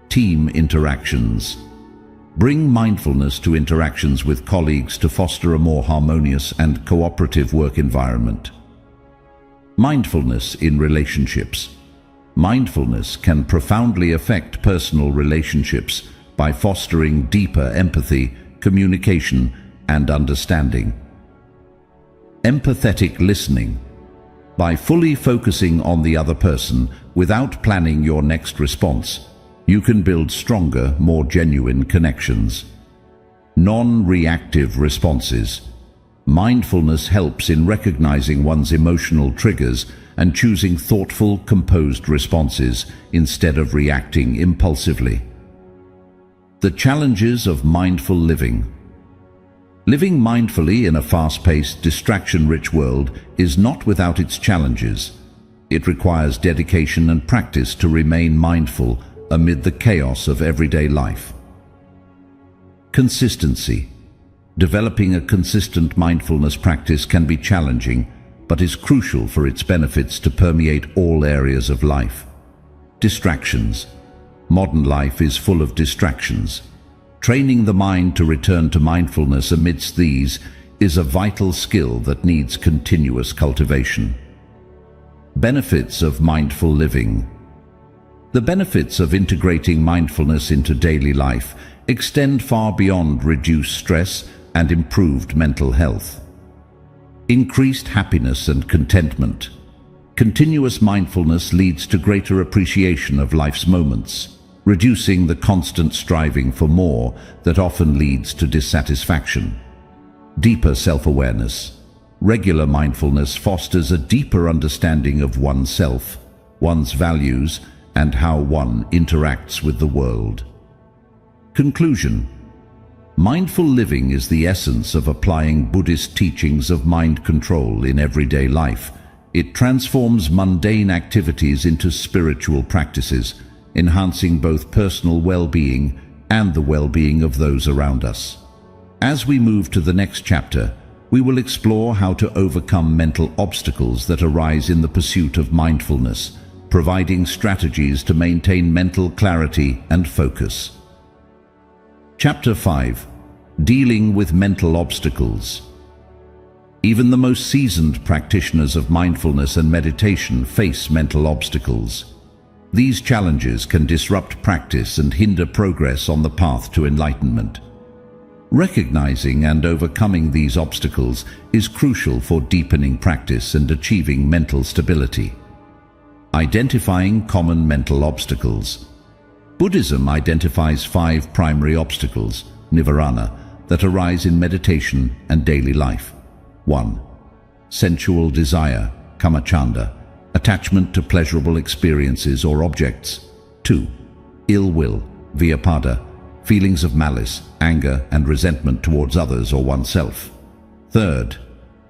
Team interactions. Bring mindfulness to interactions with colleagues to foster a more harmonious and cooperative work environment. Mindfulness in relationships. Mindfulness can profoundly affect personal relationships by fostering deeper empathy, communication, and understanding. Empathetic listening. By fully focusing on the other person without planning your next response, you can build stronger, more genuine connections. Non-reactive responses. Mindfulness helps in recognizing one's emotional triggers and choosing thoughtful, composed responses instead of reacting impulsively. The challenges of mindful living. Living mindfully in a fast-paced, distraction-rich world is not without its challenges. It requires dedication and practice to remain mindful amid the chaos of everyday life. Consistency. Developing a consistent mindfulness practice can be challenging, but is crucial for its benefits to permeate all areas of life. Distractions. Modern life is full of distractions. Training the mind to return to mindfulness amidst these is a vital skill that needs continuous cultivation. Benefits of mindful living. The benefits of integrating mindfulness into daily life extend far beyond reduced stress and improved mental health. Increased happiness and contentment. Continuous mindfulness leads to greater appreciation of life's moments, reducing the constant striving for more that often leads to dissatisfaction. Deeper self-awareness. Regular mindfulness fosters a deeper understanding of oneself, one's values, and how one interacts with the world. Conclusion. Mindful living is the essence of applying Buddhist teachings of mind control in everyday life. It transforms mundane activities into spiritual practices, enhancing both personal well-being and the well-being of those around us. As we move to the next chapter, we will explore how to overcome mental obstacles that arise in the pursuit of mindfulness, providing strategies to maintain mental clarity and focus. Chapter 5. Dealing with mental obstacles. Even the most seasoned practitioners of mindfulness and meditation face mental obstacles. These challenges can disrupt practice and hinder progress on the path to enlightenment. Recognizing and overcoming these obstacles is crucial for deepening practice and achieving mental stability. Identifying common mental obstacles. Buddhism identifies 5 primary obstacles, nirvana, that arise in meditation and daily life. 1. Sensual desire, kamacchanda. 2. Greed, attachment to pleasurable experiences or objects. 2. Ill will, vyapada, feelings of malice, anger and resentment towards others or oneself. 3.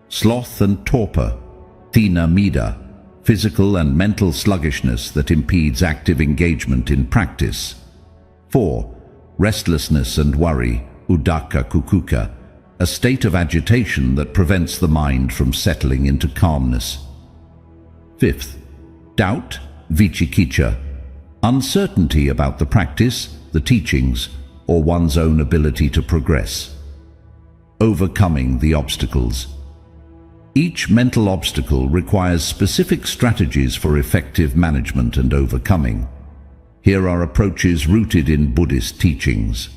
Sloth and torpor, thina mida, physical and mental sluggishness that impedes active engagement in practice. 4. Restlessness and worry, udaka kukuka, a state of agitation that prevents the mind from settling into calmness. 5. Doubt, vichikicha, uncertainty about the practice, the teachings, or one's own ability to progress. Overcoming the obstacles. Each mental obstacle requires specific strategies for effective management and overcoming. Here are approaches rooted in Buddhist teachings.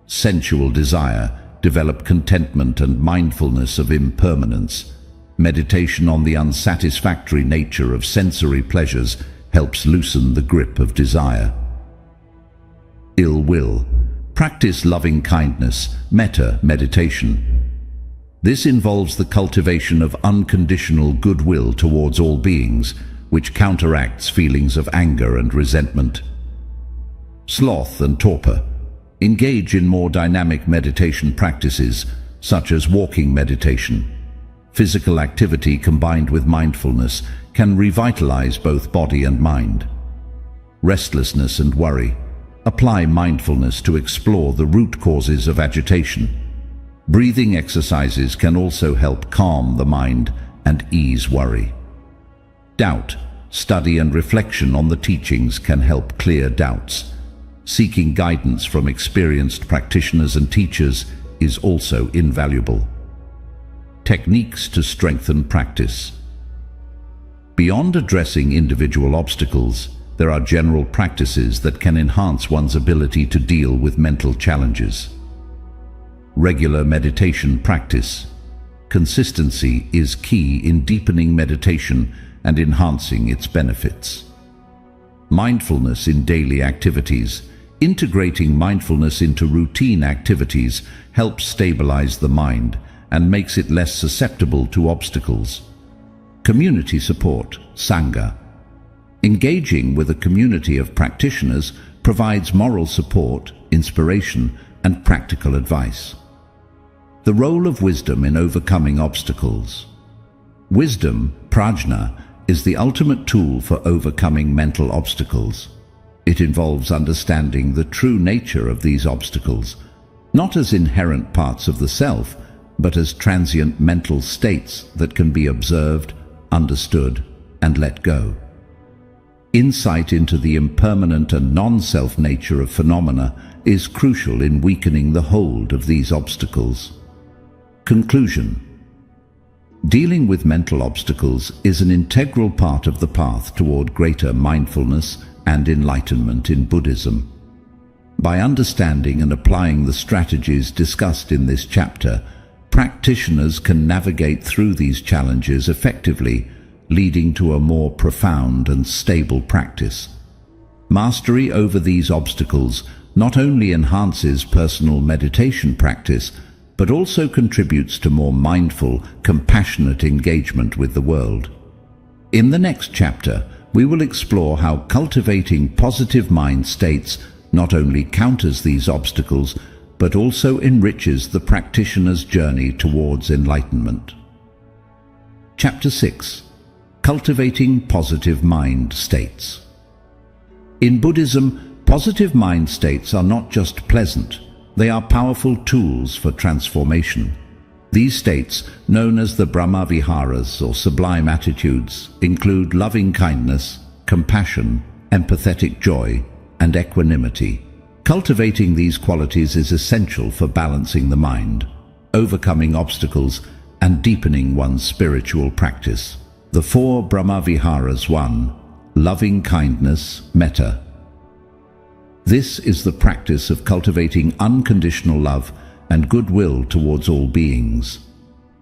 Sensual desire, develop contentment and mindfulness of impermanence. Meditation on the unsatisfactory nature of sensory pleasures helps loosen the grip of desire. Ill will, practice loving kindness, metta meditation. This involves the cultivation of unconditional goodwill towards all beings, which counteracts feelings of anger and resentment. Sloth and torpor, engage in more dynamic meditation practices, such as walking meditation. Physical activity combined with mindfulness can revitalize both body and mind. Restlessness and worry, apply mindfulness to explore the root causes of agitation. Breathing exercises can also help calm the mind and ease worry. Doubt, study and reflection on the teachings can help clear doubts. Seeking guidance from experienced practitioners and teachers is also invaluable. Techniques to strengthen practice. Beyond addressing individual obstacles, there are general practices that can enhance one's ability to deal with mental challenges. Regular meditation practice. Consistency is key in deepening meditation and enhancing its benefits. Mindfulness in daily activities. Integrating mindfulness into routine activities helps stabilize the mind and makes it less susceptible to obstacles. Community support, sangha. Engaging with a community of practitioners provides moral support, inspiration, and practical advice. The role of wisdom in overcoming obstacles. Wisdom, prajna, is the ultimate tool for overcoming mental obstacles. It involves understanding the true nature of these obstacles, not as inherent parts of the self, but as transient mental states that can be observed, understood, and let go. Insight into the impermanent and non-self nature of phenomena is crucial in weakening the hold of these obstacles. Conclusion. Dealing with mental obstacles is an integral part of the path toward greater mindfulness and enlightenment in Buddhism. By understanding and applying the strategies discussed in this chapter, practitioners can navigate through these challenges effectively, leading to a more profound and stable practice. Mastery over these obstacles not only enhances personal meditation practice, but also contributes to more mindful, compassionate engagement with the world. In the next chapter, we will explore how cultivating positive mind states not only counters these obstacles, but also enriches the practitioner's journey towards enlightenment. Chapter 6. Cultivating positive mind states. In Buddhism, positive mind states are not just pleasant, they are powerful tools for transformation. These states, known as the Brahma-viharas or sublime attitudes, include loving kindness, compassion, empathetic joy, and equanimity. Cultivating these qualities is essential for balancing the mind, overcoming obstacles, and deepening one's spiritual practice. The four Brahma-viharas. 1. Loving kindness, metta. This is the practice of cultivating unconditional love and goodwill towards all beings.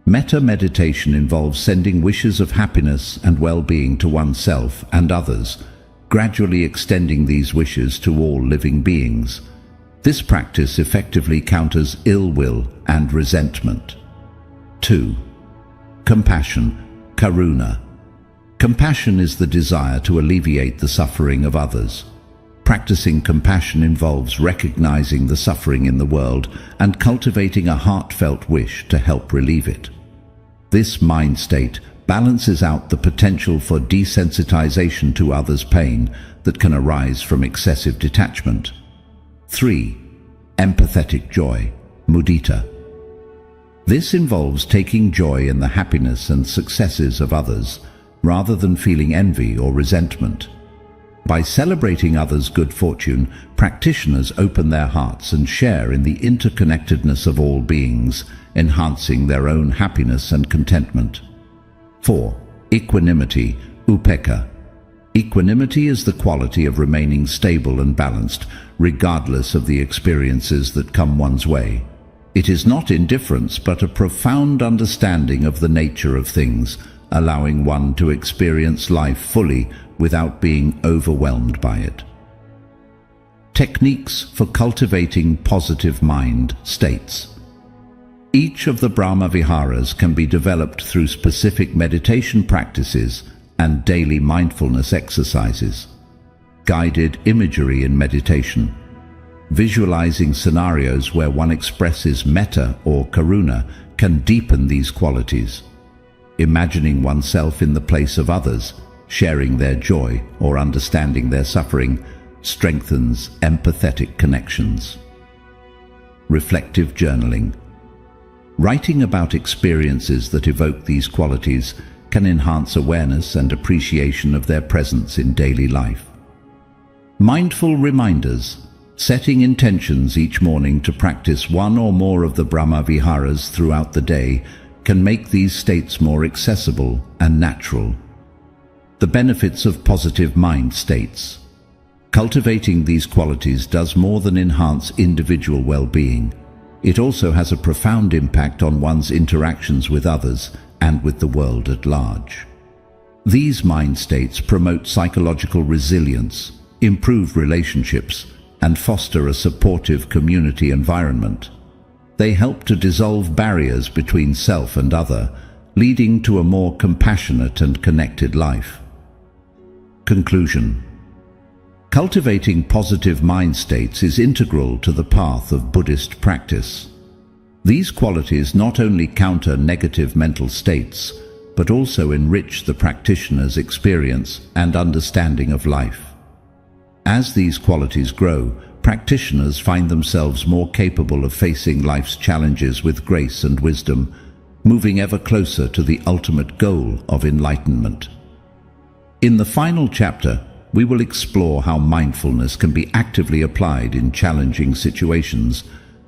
Metta meditation involves sending wishes of happiness and well-being to oneself and others, gradually extending these wishes to all living beings. This practice effectively counters ill will and resentment. 2. Compassion, karuna. Compassion is the desire to alleviate the suffering of others. Practicing compassion involves recognizing the suffering in the world and cultivating a heartfelt wish to help relieve it. This mind state balances out the potential for desensitization to others' pain that can arise from excessive detachment. 3. Empathetic joy, mudita. This involves taking joy in the happiness and successes of others, rather than feeling envy or resentment. By celebrating others' good fortune, practitioners open their hearts and share in the interconnectedness of all beings, enhancing their own happiness and contentment. 4. Equanimity, upekkha. Equanimity is the quality of remaining stable and balanced, regardless of the experiences that come one's way. It is not indifference, but a profound understanding of the nature of things, allowing one to experience life fully without being overwhelmed by it. Techniques for cultivating positive mind states. Each of the Brahma Viharas can be developed through specific meditation practices and daily mindfulness exercises. Guided imagery in meditation. Visualizing scenarios where one expresses metta or karuna can deepen these qualities. Imagining oneself in the place of others, sharing their joy or understanding their suffering, strengthens empathetic connections. Reflective journaling. Writing about experiences that evoke these qualities can enhance awareness and appreciation of their presence in daily life. Mindful reminders. Setting intentions each morning to practice one or more of the Brahma Viharas throughout the day can make these states more accessible and natural. The benefits of positive mind states. Cultivating these qualities does more than enhance individual well-being. It also has a profound impact on one's interactions with others and with the world at large. These mind states promote psychological resilience, improve relationships, and foster a supportive community environment. They help to dissolve barriers between self and other, leading to a more compassionate and connected life. Conclusion. Cultivating positive mind states is integral to the path of Buddhist practice. These qualities not only counter negative mental states, but also enrich the practitioner's experience and understanding of life. As these qualities grow, practitioners find themselves more capable of facing life's challenges with grace and wisdom, moving ever closer to the ultimate goal of enlightenment. In the final chapter, we will explore how mindfulness can be actively applied in challenging situations,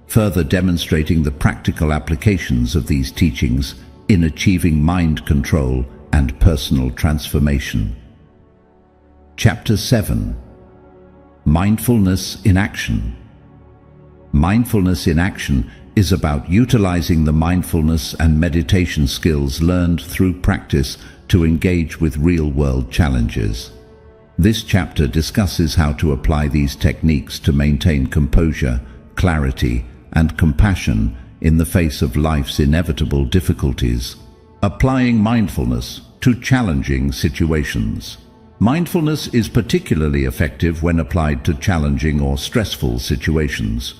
further demonstrating the practical applications of these teachings in achieving mind control and personal transformation. Chapter 7. Mindfulness in Action. Mindfulness in action is about utilizing the mindfulness and meditation skills learned through practice to engage with real-world challenges. This chapter discusses how to apply these techniques to maintain composure, clarity, and compassion in the face of life's inevitable difficulties. Applying mindfulness to challenging situations. Mindfulness is particularly effective when applied to challenging or stressful situations.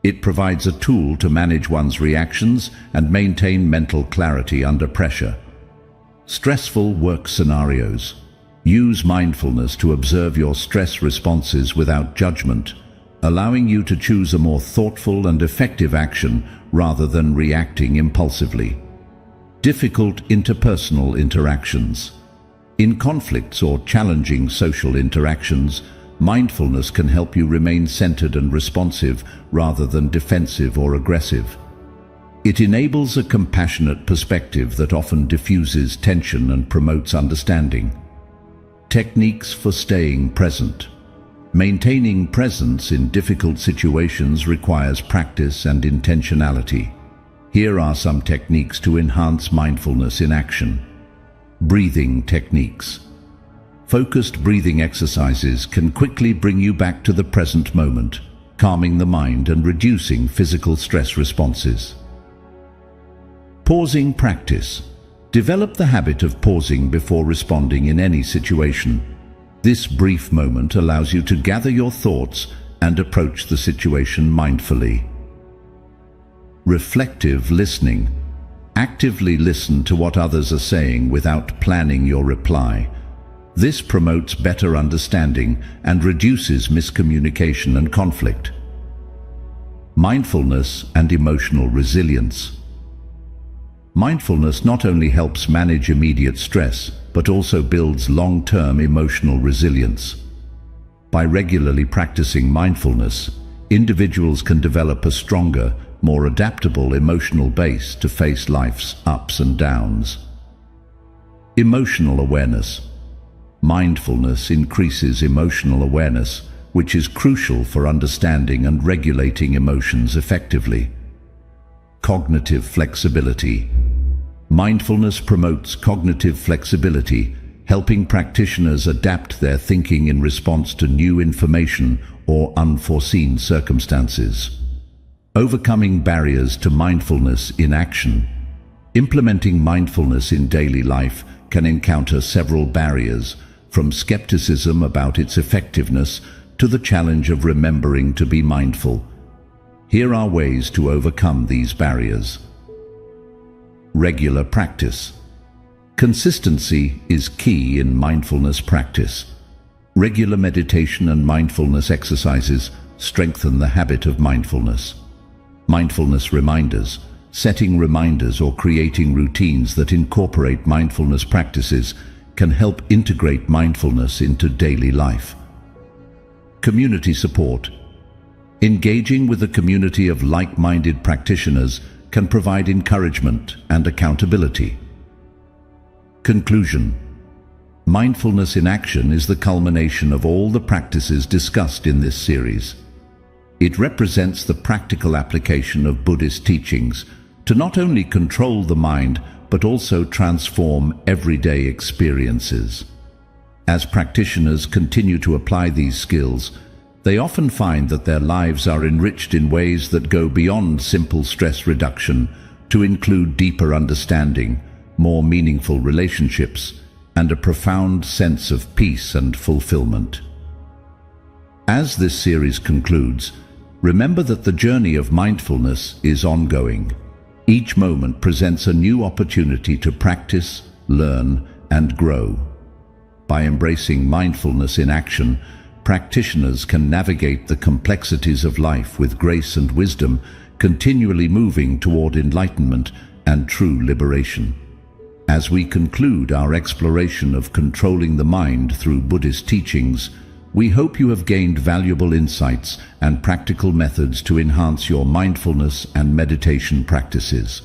It provides a tool to manage one's reactions and maintain mental clarity under pressure. Stressful work scenarios. Use mindfulness to observe your stress responses without judgment, allowing you to choose a more thoughtful and effective action rather than reacting impulsively. Difficult interpersonal interactions. In conflicts or challenging social interactions, mindfulness can help you remain centered and responsive rather than defensive or aggressive. It enables a compassionate perspective that often diffuses tension and promotes understanding. Techniques for staying present. Maintaining presence in difficult situations requires practice and intentionality. Here are some techniques to enhance mindfulness in action. Breathing techniques. Focused breathing exercises can quickly bring you back to the present moment, calming the mind and reducing physical stress responses. Pausing practice. Develop the habit of pausing before responding in any situation. This brief moment allows you to gather your thoughts and approach the situation mindfully. Reflective listening. Actively listen to what others are saying without planning your reply. This promotes better understanding and reduces miscommunication and conflict. Mindfulness and emotional resilience. Mindfulness not only helps manage immediate stress, but also builds long-term emotional resilience. By regularly practicing mindfulness, individuals can develop a stronger, more adaptable emotional base to face life's ups and downs. Emotional awareness. Mindfulness increases emotional awareness, which is crucial for understanding and regulating emotions effectively. Cognitive flexibility. Mindfulness promotes cognitive flexibility, helping practitioners adapt their thinking in response to new information or unforeseen circumstances. Overcoming barriers to mindfulness in action. Implementing mindfulness in daily life can encounter several barriers, from skepticism about its effectiveness to the challenge of remembering to be mindful. Here are ways to overcome these barriers. Regular practice. Consistency is key in mindfulness practice. Regular meditation and mindfulness exercises strengthen the habit of mindfulness. Mindfulness reminders. Setting reminders or creating routines that incorporate mindfulness practices can help integrate mindfulness into daily life. Community support. Engaging with a community of like-minded practitioners can provide encouragement and accountability. Conclusion. Mindfulness in action is the culmination of all the practices discussed in this series. It represents the practical application of Buddhist teachings to not only control the mind, but also transform everyday experiences. As practitioners continue to apply these skills, they often find that their lives are enriched in ways that go beyond simple stress reduction to include deeper understanding, more meaningful relationships, and a profound sense of peace and fulfillment. As this series concludes, remember that the journey of mindfulness is ongoing. Each moment presents a new opportunity to practice, learn, and grow. By embracing mindfulness in action, practitioners can navigate the complexities of life with grace and wisdom, continually moving toward enlightenment and true liberation. As we conclude our exploration of controlling the mind through Buddhist teachings, we hope you have gained valuable insights and practical methods to enhance your mindfulness and meditation practices.